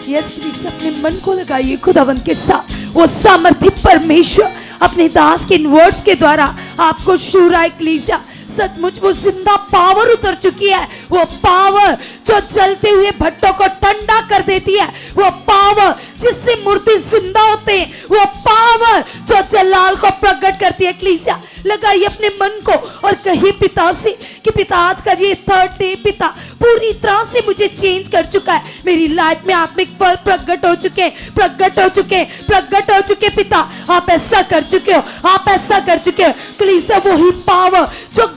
यस, प्लीज अपने मन को लगाइए खुदावंत के साथ। वो सामर्थी परमेश्वर अपने दास के इन वर्ड्स के द्वारा आपको छू रहा है कलीसिया। सचमुच वो जिंदा पावर उतर चुकी है, वो पावर जो जलते हुए भट्टों को ठंडा कर देती है, वो पावर जिससे मुर्दे जिंदा होते हैं, वो पावर जो जलाल को प्रकट करती है। कलीसिया लगाइए अपने मन को और कहिए पिता से कि पिता आज का ये 3rd डे पिता पूरी तरह से मुझे चेंज कर चुका है। मेरी लाइफ में आत्मिक फल प्रकट हो चुके हैं, प्रकट हो चुके हैं, प्रकट हो चुके। पिता आप ऐसा कर चुके हो, आप ऐसा कर चुके हो। कलीसिया वही पावर जो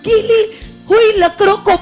गीली हुई लकड़ों को,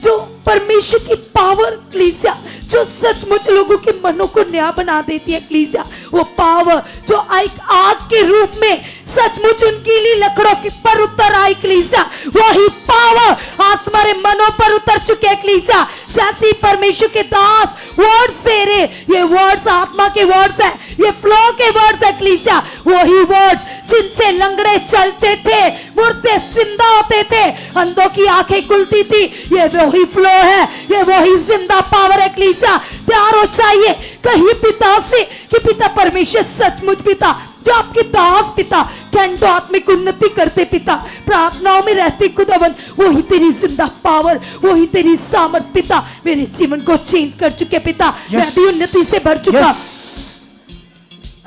जो परमेश्वर की पावर कलीसिया जो सचमुच लोगों के मनों को नया बना देती है। कलीसिया वो पावर जो एक आग के रूप में सचमुच उन गीली लकड़ों के पर उतर आई। कलीसिया वही पावर आज तुम्हारे मनों पर उतर चुके हैं। कलीसिया जैसे परमेश्वर के दास वर्ड्स दे रहे, ये वर्ड्स आत्मा के वर्ड्स है, ये फ्लो के वर्ड्स है। कलीसिया वही वर्ड्स जिनसे लंगड़े चलते थे, मुर्दे जिंदा होते थे, अंधों की आंखें खुलती थी, ये वही फ्लो है, ये वही जिंदा पावर है। कलीसिया प्यार हो चाहिए कहीं पिता से कि पिता परमेश्वर सचमुच पिता जो आपके दास पिता घंटों आत्मिक उन्नति करते पिता, प्रार्थनाओं में रहते खुदावन, वही तेरी जिंदा पावर, वही तेरी सामर्थ पिता मेरे जीवन को चेंज कर चुके पिता। मैं भी उन्नति से भर चुका।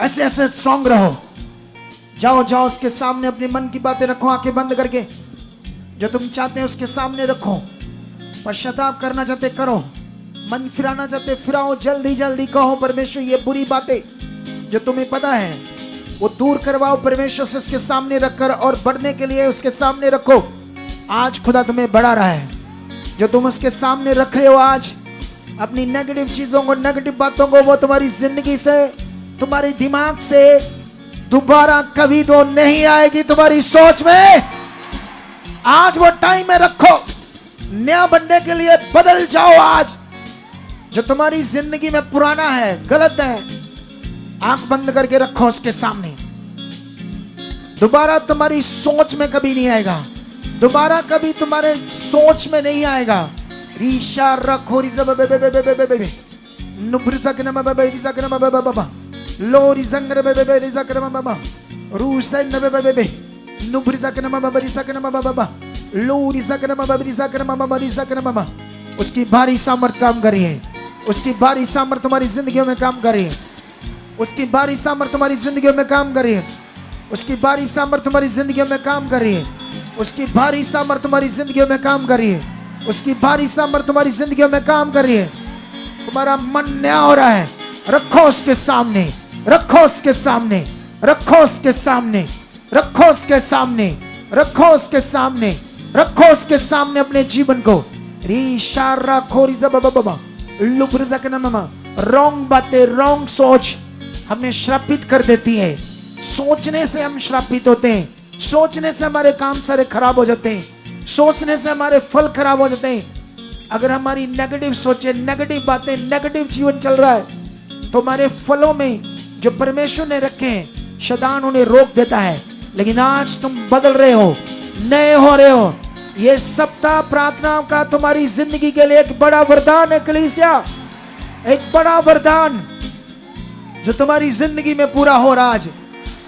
ऐसे ऐसे स्ट्रांग रहो। जाओ जाओ उसके सामने अपने मन की बातें रखो, आंखें बंद करके। जो तुम चाहते हैं उसके सामने रखो। पश्चाताप करना चाहते करो, मन फिराना चाहते फिराओ। जल्दी जल्दी कहो परमेश्वर ये बुरी बातें जो तुम्हें पता है वो दूर करवाओ परमेश्वर से, उसके सामने रखकर, और बढ़ने के लिए उसके सामने रखो। आज खुदा तुम्हें बढ़ा रहा है। जो तुम उसके सामने रख रहे हो आज, अपनी नेगेटिव चीजों को, नेगेटिव बातों को, वो तुम्हारी जिंदगी से, तुम्हारे दिमाग से दोबारा कभी तो नहीं आएगी तुम्हारी सोच में। आज वो टाइम में रखो, नया बनने के लिए बदल जाओ आज। जो तुम्हारी जिंदगी में पुराना है, गलत है, आंख बंद करके रखो उसके सामने। दोबारा तुम्हारी सोच में कभी नहीं आएगा, दोबारा कभी तुम्हारे सोच में नहीं आएगा। रीशा रखो रिजा बे बे बे बे बे बे नुब्रिजा के नम बे बे रिजा के नम बे बे बे लो रिजंगर बे बे बे रिजा के नम बे बे रूसा न बे बे बे नुब्रिजा के नम बे रिजा के नम बे बे लो रिजा के नम बे रिजा के नम बे रिजा के नम बे। उसकी भारी सामर्थ काम कर रही है, उसकी भारी सामर्थ तुम्हारी जिंदगियों में काम कर रही है, उसकी भारी सामर्थ तुम्हारी जिंदगियों में काम कर रही है, उसकी भारी सामर्थ तुम्हारी जिंदगियों में काम कर रही है, उसकी भारी सामर्थ तुम्हारी जिंदगियों में काम कर रही है, उसकी भारी सामर्थ तुम्हारी जिंदगियों में काम कर रही है। तुम्हारा मन नया हो रहा है, रखो उसके सामने, रखो उसके सामने, रखो उसके सामने, रखो उसके सामने, रखो उसके सामने, रखो उसके सामने अपने जीवन को। रीशारा खोरीजा बाबा बाबा लुब्रजा के नाम। रॉन्ग बातें, रॉन्ग सोच हमें श्रापित कर देती है। सोचने से हम श्रापित होते हैं, सोचने से हमारे काम सारे खराब हो जाते हैं, सोचने से हमारे फल खराब हो जाते हैं। अगर हमारी नेगेटिव सोचे, नेगेटिव बातें, नेगेटिव जीवन चल रहा है तो हमारे फलों में जो परमेश्वर ने रखे हैं शैतान उन्हें रोक देता है। लेकिन आज तुम बदल रहे हो, नए हो रहे हो। ये सप्ताह प्रार्थना का तुम्हारी जिंदगी के लिए एक बड़ा वरदान है कलीसिया, एक बड़ा वरदान जो तुम्हारी जिंदगी में पूरा हो रहा है। आज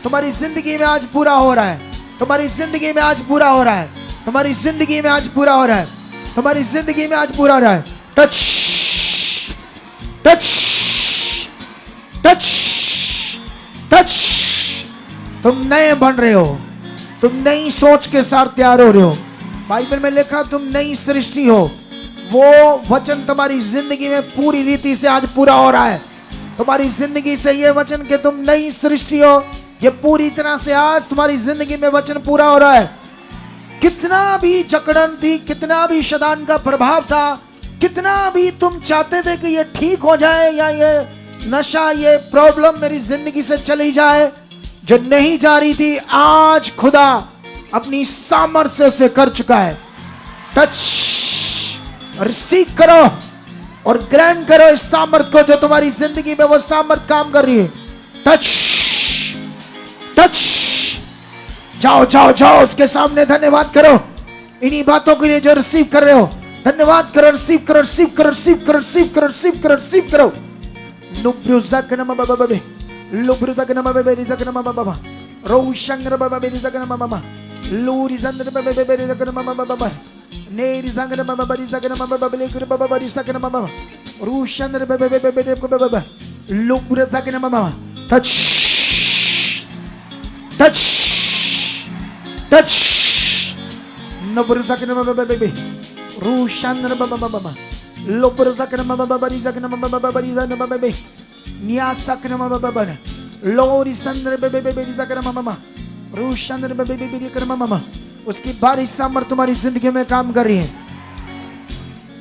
तुम्हारी जिंदगी में आज पूरा हो रहा है, तुम्हारी जिंदगी में आज पूरा हो रहा है, तुम्हारी जिंदगी में आज पूरा हो रहा है, तुम्हारी जिंदगी में आज पूरा हो रहा है। Touch touch touch touch. तुम नए बन रहे हो, तुम नई सोच के साथ तैयार हो रहे हो। बाइबल में लिखा तुम नई सृष्टि हो। वो वचन तुम्हारी जिंदगी में पूरी रीति से आज पूरा हो रहा है। तुम्हारी जिंदगी से ये वचन कि तुम नई सृष्टि हो, ये पूरी तरह से आज तुम्हारी जिंदगी में वचन पूरा हो रहा है। कितना भी जकड़न थी, कितना भी शैतान का प्रभाव था, कितना भी तुम चाहते थे कि ये ठीक हो जाए या ये नशा, ये प्रॉब्लम मेरी जिंदगी से चली जाए, जो नहीं जा रही थी, आज खुदा अपनी सामर्थ्य से कर चुका है। टच, रिसीव करो और ग्रहण करो इस सामर्थ्य को जो तुम्हारी जिंदगी में वो सामर्थ्य काम कर रही है। Touch touch. जाओ जाओ जाओ उसके सामने धन्यवाद करो इन्हीं बातों के लिए जो रिसीव कर रहे हो। धन्यवाद करो, रिसीव करो, रिसीव करो, रिसीव करो, रिसीव करो, रिसीव करो, रिसीव करो। नुब्रुज़क नम बाबा बाबे, लुब्रुज़क नम बाबे रिज़क नम बाबा बाबा, रोशंगर बाबा रिज़क नम बाबा, लूरिज़ंदर बाबा बाबे रिज़क नम बाबा बाबा, नेरी ज़ंगर बाबा रिज़क नम बाबा लेकर बाबा रिज़क नम बाबा, रोशंदर बाबा बाबे बाबा बाबा, लुब्रुज़क नम बाबा। Touch touch touch. नुब्रुज़क नम बाबा बाबे, रोशंदर बाबा बाबा, लुब्रुज़क नम बाबा रिज़क नम बाबा रिज़क नम बाबा, नियासक नम बाबा, लोरी संदर बाबा बाबा रिज़क नम बाबा, रोशंदर बाबा बाबा रिज़क नम बाबा। उसकी भारी सामर्थ तुम्हारी जिंदगी में काम कर रही है,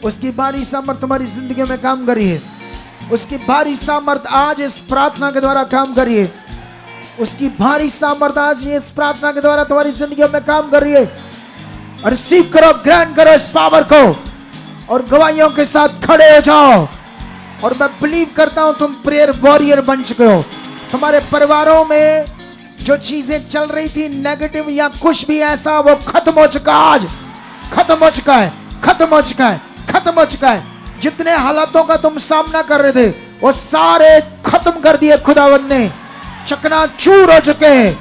उसकी भारी सामर्थ तुम्हारी जिंदगी में काम कर रही है, उसकी भारी सामर्थ आज इस प्रार्थना के द्वारा काम कर रही है, उसकी भारी सामर्थ आज इस प्रार्थना के द्वारा तुम्हारी जिंदगी में काम कर रही है। और रिसीव करो, ग्रहण करो इस पावर को और गवाहियों के साथ खड़े हो जाओ। और मैं बिलीव करता हूं तुम प्रेयर वॉरियर बन चुके हो। तुम्हारे परिवारों में जो चीजें चल रही थी नेगेटिव या कुछ भी ऐसा, वो खत्म हो चुका, आज खत्म हो चुका है, खत्म हो चुका है, खत्म हो चुका है। जितने हालातों का तुम सामना कर रहे थे वो सारे खत्म कर दिए खुदावंद ने, चकनाचूर हो चुके हैं।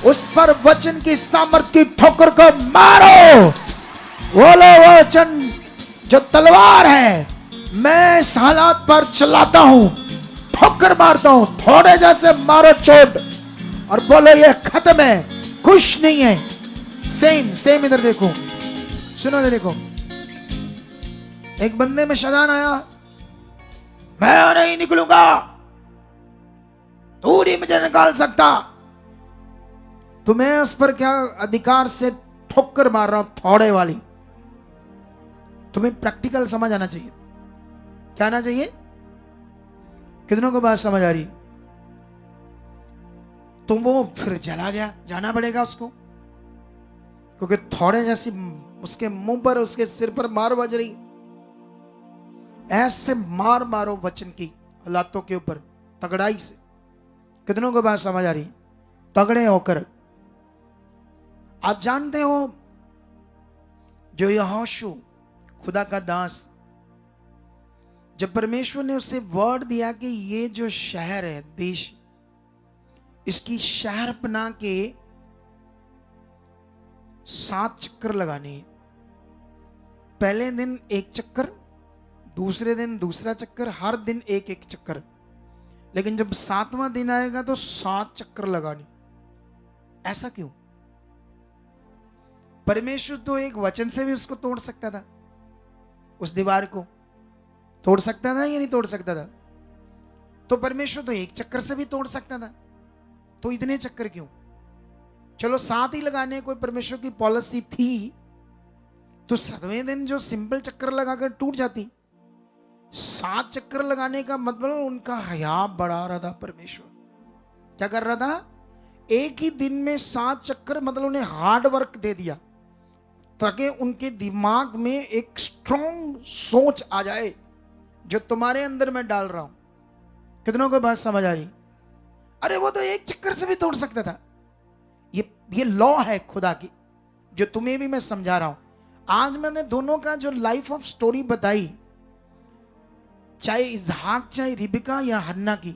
उस पर वचन की सामर्थ की ठोकर को मारो। बोलो वचन जो तलवार है, मैं इस हालात पर चलाता हूं, ठोकर मारता हूं, थोड़े जैसे मारो चोट और बोलो ये खत्म है, कुछ नहीं है। सेम सेम इधर देखो, सुनो इधर देखो। एक बंदे में शैतान आया, मैं नहीं निकलूंगा, तू नहीं मुझे निकाल सकता। तो मैं उस पर क्या अधिकार से ठोकर मार रहा हूं, थोड़े वाली। तुम्हें प्रैक्टिकल समझ आना चाहिए। क्या आना चाहिए? कितनों को बात समझ आ रही? तो वो फिर चला गया, जाना पड़ेगा उसको, क्योंकि थोड़े जैसी उसके मुंह पर, उसके सिर पर मार बज रही। ऐसे मार मारो वचन की हालातों के ऊपर तगड़ाई से। कितनों को बात समझ आ रही? तगड़े होकर। आप जानते हो जो यहोशू खुदा का दास, जब परमेश्वर ने उसे वर्ड दिया कि ये जो शहर है, देश, इसकी शहर बना के 7 चक्कर लगाने हैं। पहले दिन 1 चक्कर, दूसरे दिन दूसरा चक्कर, हर दिन 1-1 चक्कर। लेकिन जब 7वां दिन आएगा तो 7 चक्कर लगाने। ऐसा क्यों? परमेश्वर तो एक वचन से भी उसको तोड़ सकता था, उस दीवार को तोड़ सकता था या नहीं तोड़ सकता था? तो परमेश्वर तो 1 चक्कर से भी तोड़ सकता था, तो इतने चक्कर क्यों? चलो 7 ही लगाने कोई परमेश्वर की पॉलिसी थी, तो 7वें दिन जो सिंपल चक्कर लगाकर टूट जाती। 7 चक्कर लगाने का मतलब उनका हया बढ़ा रहा था परमेश्वर। क्या कर रहा था? एक ही दिन में 7 चक्कर, मतलब उन्हें हार्ड वर्क दे दिया ताकि उनके दिमाग में एक स्ट्रॉन्ग सोच आ जाए जो तुम्हारे अंदर मैं डाल रहा हूं। कितनों को बात समझ आ रही? अरे वो तो 1 चक्कर से भी तोड़ सकता था। ये लॉ है खुदा की, जो तुम्हें भी मैं समझा रहा हूं। आज मैंने दोनों का जो लाइफ ऑफ स्टोरी बताई, चाहे इसहाक, चाहे रिबिका या हन्ना की,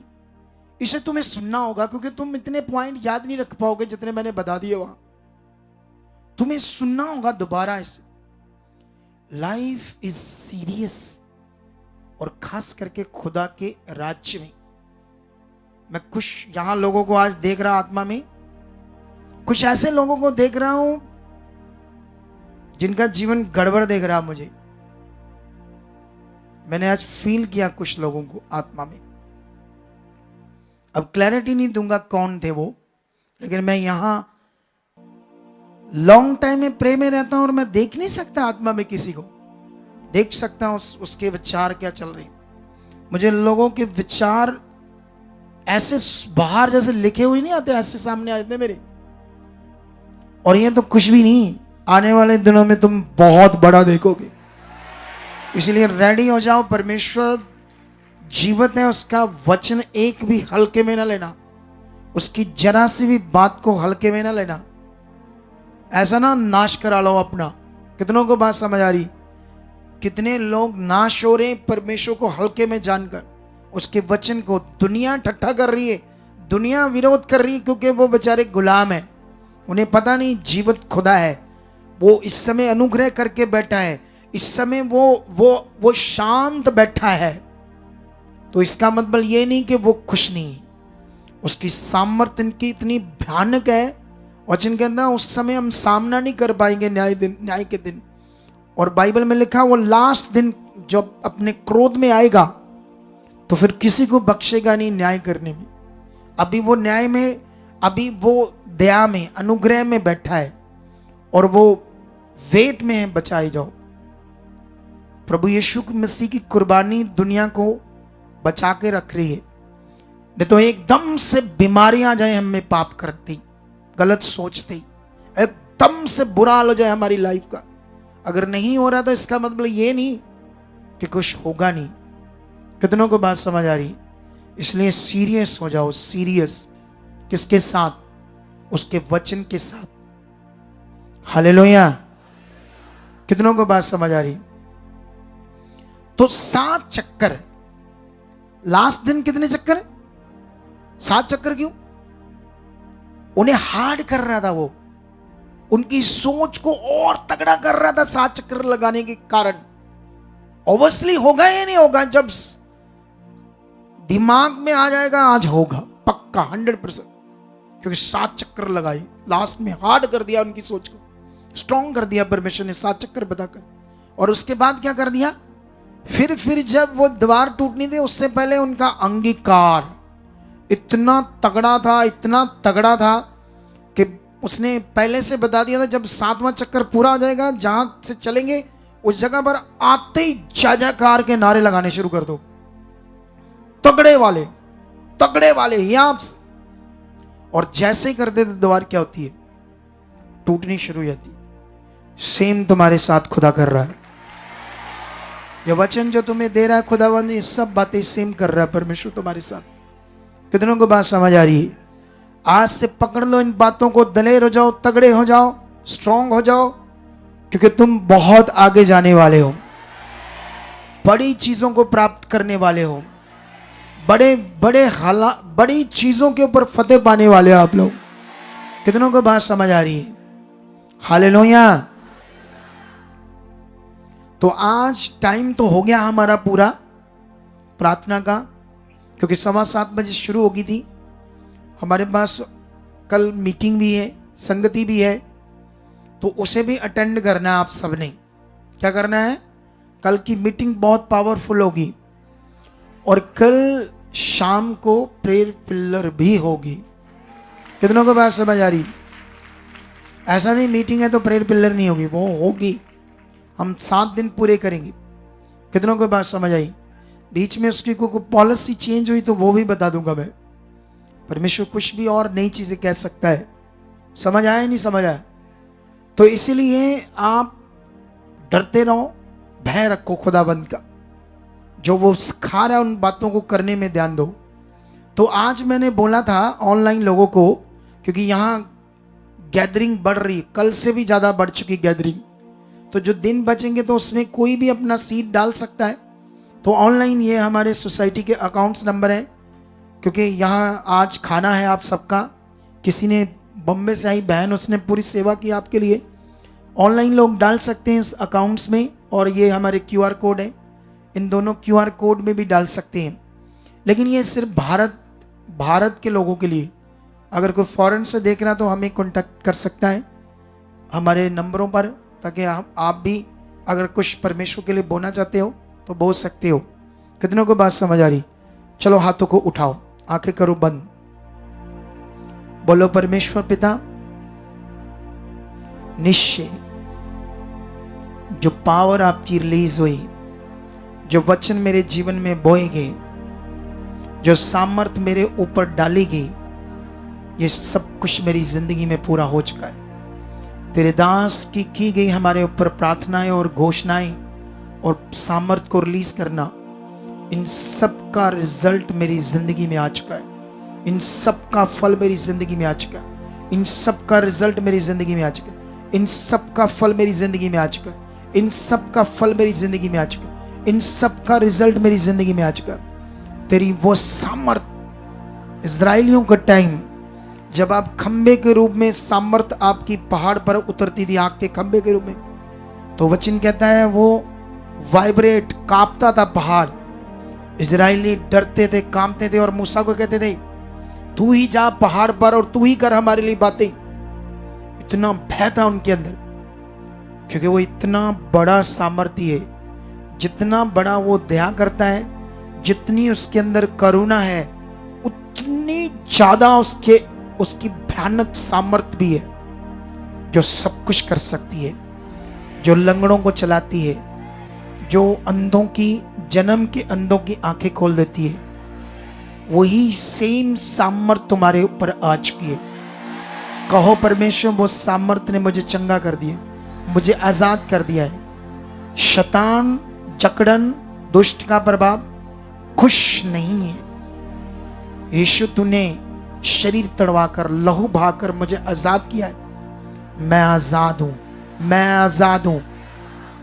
इसे तुम्हें सुनना होगा, क्योंकि तुम इतने पॉइंट याद नहीं रख पाओगे जितने मैंने बता दिए वहां। तुम्हें सुनना होगा दोबारा इसे। लाइफ इज सीरियस, और खास करके खुदा के राज्य में। मैं कुछ यहां लोगों को आज देख रहा, आत्मा में कुछ ऐसे लोगों को देख रहा हूं जिनका जीवन गड़बड़ देख रहा मुझे। मैंने आज फील किया कुछ लोगों को आत्मा में। अब क्लैरिटी नहीं दूंगा कौन थे वो, लेकिन मैं यहां लॉन्ग टाइम में प्रे में रहता हूं और मैं देख नहीं सकता आत्मा में किसी को। देख सकता हूं उसके विचार क्या चल रहे। मुझे लोगों के विचार ऐसे बाहर जैसे लिखे हुए नहीं आते, ऐसे सामने आ जाते मेरे। और ये तो कुछ भी नहीं, आने वाले दिनों में तुम बहुत बड़ा देखोगे। इसलिए रेडी हो जाओ। परमेश्वर जीवित है, उसका वचन एक भी हल्के में ना लेना, उसकी जरा सी भी बात को हल्के में ना लेना। ऐसा ना नाश करा लो अपना। कितनों को बात समझ आ रही? कितने लोग नाश हो रहे हैं परमेश्वर को हल्के में जानकर। उसके वचन को दुनिया ठट्ठा कर रही है, दुनिया विरोध कर रही है, क्योंकि वो बेचारे गुलाम है। उन्हें पता नहीं जीवित खुदा है, वो इस समय अनुग्रह करके बैठा है, इस समय वो शांत बैठा है। तो इसका मतलब ये नहीं कि वो खुश नहीं, उसकी सामर्थ्य इनकी इतनी भयानक है वचन के अंदर, उस समय हम सामना नहीं कर पाएंगे न्याय के दिन। और बाइबल में लिखा वो लास्ट दिन जब अपने क्रोध में आएगा तो फिर किसी को बख्शेगा नहीं न्याय करने में। अभी वो न्याय में, अभी वो दया में, अनुग्रह में बैठा है, और वो वेट में है, बचाए जाओ। प्रभु यीशु मसीह की कुर्बानी दुनिया को बचा के रख रही है। नहीं तो एकदम से बीमारियां आ जाए हमें पाप करती, गलत सोचती, एकदम से बुरा हाल हो जाए हमारी लाइफ का। अगर नहीं हो रहा तो इसका मतलब ये नहीं कि कुछ होगा नहीं। कितनों को बात समझ आ रही? इसलिए सीरियस हो जाओ। सीरियस किसके साथ? उसके वचन के साथ। हालेलुया। कितनों को बात समझ आ रही? तो 7 चक्कर, लास्ट दिन कितने चक्कर? 7 चक्कर क्यों? उन्हें हार्ड कर रहा था, वो उनकी सोच को और तगड़ा कर रहा था 7 चक्कर लगाने के कारण। ऑब्वियसली होगा या नहीं होगा, जब दिमाग में आ जाएगा आज होगा पक्का 100%, क्योंकि 7 चक्कर लगाए, लास्ट में हार्ड कर दिया उनकी सोच को, स्ट्रॉन्ग कर दिया परमेश्वर ने 7 चक्कर बताकर। और उसके बाद क्या कर दिया, फिर जब वो दीवार टूटनी थी उससे पहले उनका अंगीकार इतना तगड़ा था कि उसने पहले से बता दिया था, जब 7वां चक्कर पूरा हो जाएगा, जहां से चलेंगे उस जगह पर आते ही जयकार के नारे लगाने शुरू कर दो, तगड़े वाले यहां से। और जैसे ही करते थे दीवार क्या होती है, टूटनी शुरू हो जाती है। सेम तुम्हारे साथ खुदा कर रहा है। ये वचन जो तुम्हें दे रहा है खुदावंद, ये सब बातें सेम कर रहा है परमेश्वर तुम्हारे साथ। कितनों को बात समझ आ रही है? आज से पकड़ लो इन बातों को, दलेर हो जाओ, तगड़े हो जाओ, स्ट्रांग हो जाओ, क्योंकि तुम बहुत आगे जाने वाले हो, बड़ी चीजों को प्राप्त करने वाले हो, बड़ी चीजों के ऊपर फतेह पाने वाले हो आप लोग। कितनों को बात समझ आ रही है? हालेलुया। तो आज टाइम तो हो गया हमारा पूरा प्रार्थना का, क्योंकि 7:15 बजे शुरू होगी थी। हमारे पास कल मीटिंग भी है, संगति भी है, तो उसे भी अटेंड करना है आप सबने। क्या करना है? कल की मीटिंग बहुत पावरफुल होगी, और कल शाम को प्रेयर पिलर भी होगी। कितनों को बात समझ आ रही? ऐसा नहीं मीटिंग है तो प्रेयर पिलर नहीं होगी, वो होगी। हम 7 दिन पूरे करेंगे। कितनों को बात समझ आई? बीच में उसकी कोई पॉलिसी चेंज हुई तो वो भी बता दूंगा मैं। परमेश्वर कुछ भी और नई चीजें कह सकता है। समझ आया नहीं समझ आया? तो इसीलिए आप डरते रहो, भय रखो खुदाबंद का, जो वो सिखा रहा है उन बातों को करने में ध्यान दो। तो आज मैंने बोला था ऑनलाइन लोगों को, क्योंकि यहाँ गैदरिंग बढ़ रही, कल से भी ज्यादा बढ़ चुकी गैदरिंग, तो जो दिन बचेंगे तो उसमें कोई भी अपना सीट डाल सकता है। तो ऑनलाइन ये हमारे सोसाइटी के अकाउंट्स नंबर हैं, क्योंकि यहाँ आज खाना है आप सबका। किसी ने बम्बे से आई बहन, उसने पूरी सेवा की आपके लिए। ऑनलाइन लोग डाल सकते हैं इस अकाउंट्स में, और ये हमारे QR कोड है, इन दोनों QR कोड में भी डाल सकते हैं। लेकिन ये सिर्फ भारत के लोगों के लिए। अगर कोई फॉरेन से देख रहा तो हमें कांटेक्ट कर सकता है हमारे नंबरों पर, ताकि आप भी अगर कुछ परमेश्वर के लिए बोलना चाहते हो तो बोल सकते हो। कितनों को बात समझ आ रही? चलो हाथों को उठाओ, आंखें करो बंद, बोलो परमेश्वर पिता, निश्चय जो पावर आपकी रिलीज हुई, जो वचन मेरे जीवन में बोए गए, जो सामर्थ मेरे ऊपर डाली गई, ये सब कुछ मेरी जिंदगी में पूरा हो चुका है। तेरे दास की गई हमारे ऊपर प्रार्थनाएं और घोषणाएं और सामर्थ को रिलीज करना, इन सब का रिजल्ट मेरी जिंदगी में आ चुका है। इन सब का फल मेरी जिंदगी में आ चुका है। इन सब का रिजल्ट मेरी जिंदगी में आ चुका है। इन सब का फल मेरी जिंदगी में आ चुका है। इन सब का फल मेरी जिंदगी में आ चुका है। इन सब का रिजल्ट मेरी जिंदगी में आ चुका है। तेरी वो सामर्थ, इजराइलियों का टाइम जब आप खंबे के रूप में सामर्थ आपकी पहाड़ पर उतरती थी, आग के खंबे के रूप में, तो वचन कहता है वो वाइब्रेट, कांपता था पहाड़। इजराइली डरते थे, कांपते थे, और मूसा को कहते थे तू ही जा पहाड़ पर और तू ही कर हमारे लिए बातें। इतना भय था उनके अंदर, क्योंकि वो इतना बड़ा सामर्थ्य है। जितना बड़ा वो दया करता है, जितनी उसके अंदर करुणा है, उतनी ज्यादा उसकी भयानक सामर्थ्य भी है, जो सब कुछ कर सकती है, जो लंगड़ों को चलाती है, जो अंधों की, जन्म के अंधों की आंखें खोल देती है। वही सेम सामर्थ तुम्हारे ऊपर आ चुकी है। कहो परमेश्वर, वो सामर्थ ने मुझे चंगा कर दिया, मुझे आजाद कर दिया है। शैतान, जकड़न, दुष्ट का प्रभाव खुश नहीं है। यीशु तूने शरीर तड़वाकर, लहू बहाकर मुझे आजाद किया है। मैं आजाद हूं, मैं आजाद हूं।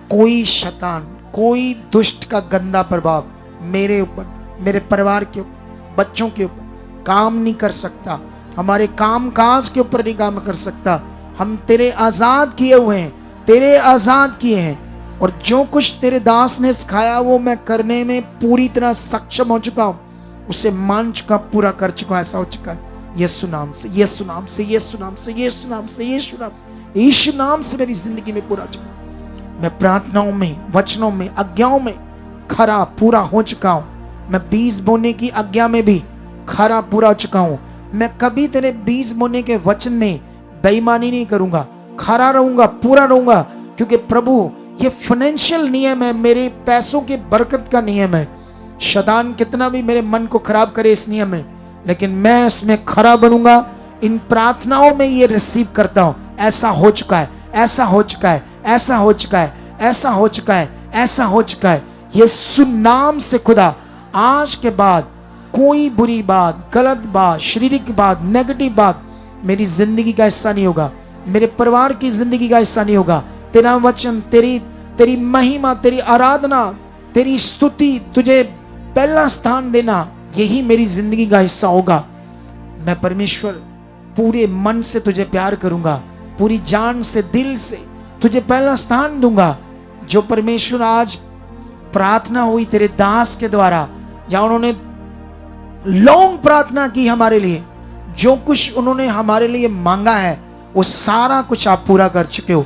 कोई शैतान, कोई दुष्ट का गंदा प्रभाव मेरे ऊपर, मेरे परिवार के ऊपर, बच्चों के ऊपर काम नहीं कर सकता, हमारे काम काज के ऊपर नहीं काम कर सकता। हम तेरे आजाद किए हुए हैं, तेरे आजाद किए हैं, और जो कुछ तेरे दास ने सिखाया वो मैं करने में पूरी तरह सक्षम हो चुका हूं, उसे मान चुका, पूरा कर चुका, ऐसा हो चुका है। यीशु नाम से, यीशु नाम से, यीशु नाम से, यीशु नाम से, यीशु नाम, यीशु नाम से मेरी जिंदगी में पूरा चुका। मैं प्रार्थनाओं में, वचनों में, आज्ञाओं में खरा पूरा हो चुका हूं। मैं बीज बोने की आज्ञा में भी खरा पूरा हो चुका हूं। मैं कभी तेरे बीज बोने के वचन में बेईमानी नहीं करूंगा, खरा रहूंगा, पूरा रहूंगा, क्योंकि प्रभु ये फाइनेंशियल नियम है, मेरे पैसों की बरकत का नियम है। शैतान कितना भी मेरे मन को खराब करे इस नियम में, लेकिन मैं इसमें खरा बनूंगा। इन प्रार्थनाओं में ये रिसीव करता हूं। ऐसा हो चुका है, ऐसा हो चुका है, ऐसा हो चुका है, ऐसा हो चुका है, ऐसा हो चुका है। यीशु नाम से खुदा आज के बाद कोई बुरी बात, गलत बात, शारीरिक बात, नेगेटिव बात मेरी जिंदगी का हिस्सा नहीं होगा, मेरे परिवार की जिंदगी का हिस्सा नहीं होगा। तेरा वचन, तेरी महिमा, तेरी आराधना, तेरी स्तुति, तुझे पहला स्थान देना, यही मेरी जिंदगी का हिस्सा होगा। मैं परमेश्वर पूरे मन से तुझे प्यार करूंगा, पूरी जान से, दिल से तुझे पहला स्थान दूंगा। जो परमेश्वर आज प्रार्थना हुई तेरे दास के द्वारा, या उन्होंने लॉन्ग प्रार्थना की हमारे लिए, जो कुछ उन्होंने हमारे लिए मांगा है वो सारा कुछ आप पूरा कर चुके हो।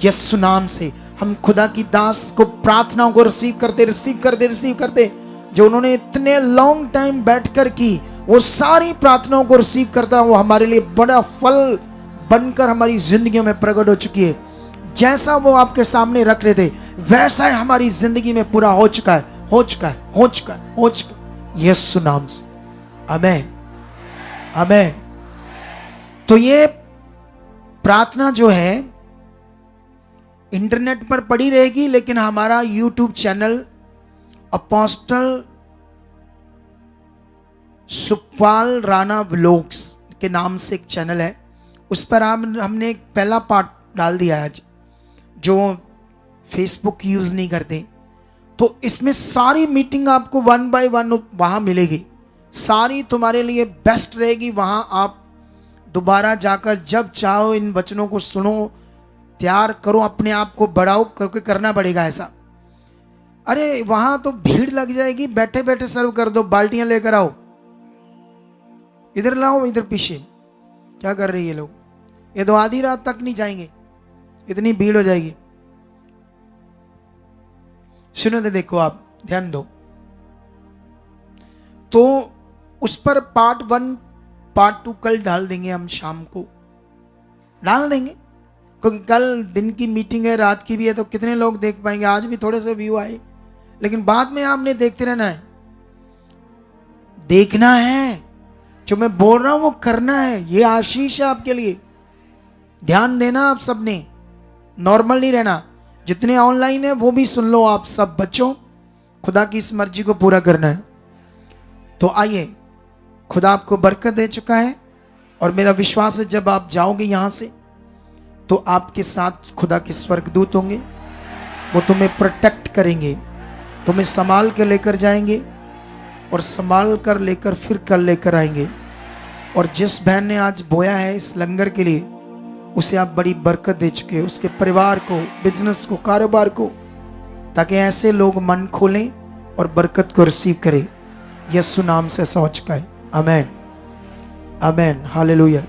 यीशु नाम से हम खुदा की दास को प्रार्थनाओं को रिसीव करते, जो उन्होंने इतने लॉन्ग टाइम बैठकर की, वो सारी प्रार्थनाओं को रिसीव करता, वो हमारे लिए बड़ा फल बनकर हमारी जिंदगियों में प्रकट हो चुकी है। जैसा वो आपके सामने रख रहे थे वैसा ही हमारी जिंदगी में पूरा हो चुका है, हो चुका है, हो चुका है, हो चुका है, यीशु नाम से। आमीन, आमीन। तो ये प्रार्थना जो है इंटरनेट पर पड़ी रहेगी, लेकिन हमारा YouTube channel apostle Sukhpal Rana vlogs के नाम से एक चैनल है, उस पर हमने एक पहला पार्ट डाल दिया है। जो फेसबुक यूज नहीं करते तो इसमें सारी मीटिंग आपको 1 by 1 वहां मिलेगी, सारी तुम्हारे लिए बेस्ट रहेगी। वहां आप दोबारा जाकर जब चाहो इन वचनों को सुनो, तैयार करो, अपने आप को बढ़ाओ, क्योंकि करना पड़ेगा ऐसा। अरे वहां तो भीड़ लग जाएगी, बैठे बैठे सर्व कर दो, बाल्टियां लेकर आओ, इधर लाओ, इधर पीछे, क्या कर रहे हैं ये लोग? ये तो आधी रात तक नहीं जाएंगे, इतनी भीड़ हो जाएगी। सुनो तो, देखो आप ध्यान दो। तो उस पर पार्ट 1 पार्ट 2 कल डाल देंगे, हम शाम को डाल देंगे, क्योंकि कल दिन की मीटिंग है, रात की भी है, तो कितने लोग देख पाएंगे? आज भी थोड़े से व्यू आए, लेकिन बाद में आपने देखते रहना है, देखना है, जो मैं बोल रहा हूं वो करना है। ये आशीष है आपके लिए, ध्यान देना आप सब ने, नॉर्मल नहीं रहना। जितने ऑनलाइन है वो भी सुन लो आप सब बच्चों, खुदा की इस मर्जी को पूरा करना है। तो आइए, खुदा आपको बरकत दे चुका है, और मेरा विश्वास है जब आप जाओगे यहां से तो आपके साथ खुदा के स्वर्गदूत होंगे, वो तुम्हें प्रोटेक्ट करेंगे, तुम्हें संभाल के लेकर जाएंगे, और संभाल कर लेकर फिर कल लेकर आएंगे। और जिस बहन ने आज बोया है इस लंगर के लिए, उसे आप बड़ी बरकत दे चुके हैं, उसके परिवार को, बिजनेस को, कारोबार को, ताकि ऐसे लोग मन खोलें और बरकत को रिसीव करें। यीशु नाम से ऐसा हो चुका है। आमीन, आमीन, हालेलुया।